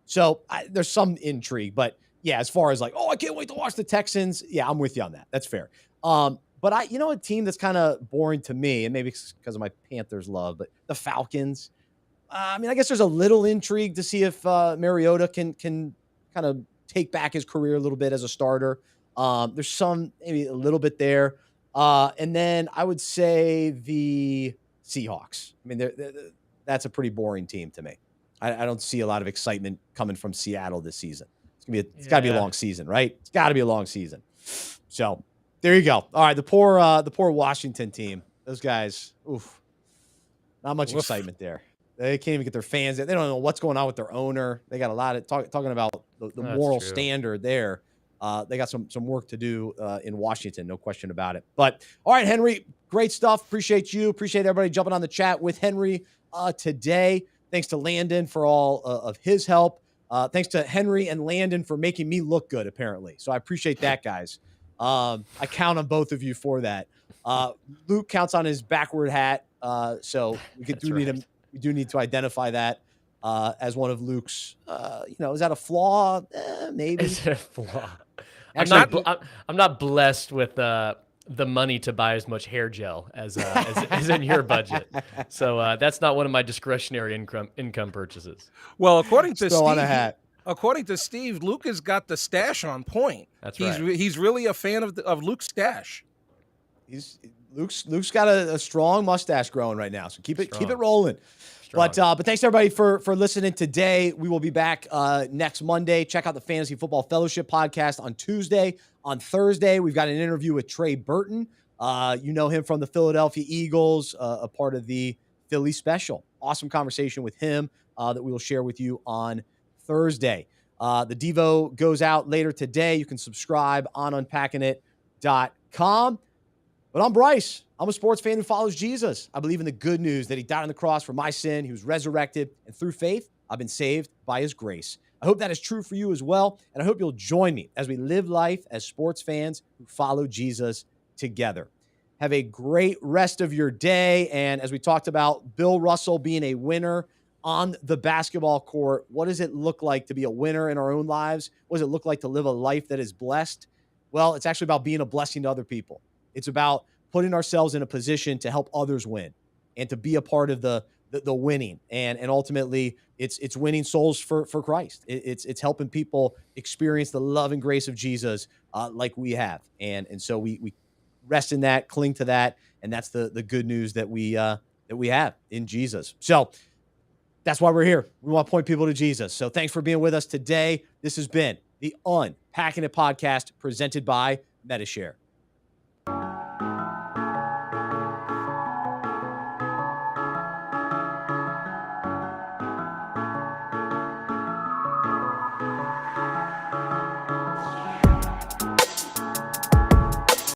Speaker 1: So there's some intrigue, but as far as I can't wait to watch the Texans. Yeah, I'm with you on that. That's fair. But a team that's kind of boring to me, and maybe it's because of my Panthers love, but the Falcons. I guess there's a little intrigue to see if Mariota can kind of take back his career a little bit as a starter. There's maybe a little bit there. And then I would say the Seahawks. That's a pretty boring team to me. I don't see a lot of excitement coming from Seattle this season. It's got to be a long season, right? It's got to be a long season. So there you go. All right, the poor Washington team. Those guys, not much excitement there. They can't even get their fans. They don't know what's going on with their owner. They got a lot of talking about the moral standard there. They got some work to do in Washington, no question about it. But all right, Henry, great stuff. Appreciate you. Appreciate everybody jumping on the chat with Henry today. Thanks to Landon for all of his help. Thanks to Henry and Landon for making me look good, apparently. So I appreciate that, guys. I count on both of you for that. Luke counts on his backward hat. So we do need to identify that as one of Luke's, is that a flaw? Maybe.
Speaker 2: It's a flaw.
Speaker 1: Actually,
Speaker 2: I'm not blessed with the money to buy as much hair gel as in your budget. So that's not one of my discretionary income purchases.
Speaker 6: Well, according to
Speaker 1: Still
Speaker 6: Steve,
Speaker 1: on a hat.
Speaker 6: According to Steve, Luke has got the stash on point.
Speaker 2: That's right.
Speaker 6: He's really a fan of Luke's stash.
Speaker 1: Luke's got a strong mustache growing right now, so keep it rolling.
Speaker 2: Strong.
Speaker 1: But thanks everybody for listening today. We will be back next Monday. Check out the Fantasy Football Fellowship podcast on Tuesday. On Thursday, we've got an interview with Trey Burton. You know him from the Philadelphia Eagles, a part of the Philly Special. Awesome conversation with him that we will share with you on Thursday. The Devo goes out later today. You can subscribe on unpackingit.com. But I'm Bryce. I'm a sports fan who follows Jesus. I believe in the good news that he died on the cross for my sin. He was resurrected. And through faith, I've been saved by his grace. I hope that is true for you as well. And I hope you'll join me as we live life as sports fans who follow Jesus together. Have a great rest of your day. And as we talked about Bill Russell being a winner on the basketball court, what does it look like to be a winner in our own lives? What does it look like to live a life that is blessed? Well, it's actually about being a blessing to other people. It's about putting ourselves in a position to help others win and to be a part of the winning. And ultimately, it's winning souls for Christ. It's helping people experience the love and grace of Jesus like we have. And so we rest in that, cling to that, and that's the good news that we have in Jesus. So that's why we're here. We want to point people to Jesus. So thanks for being with us today. This has been the Unpacking It podcast presented by Medi-Share.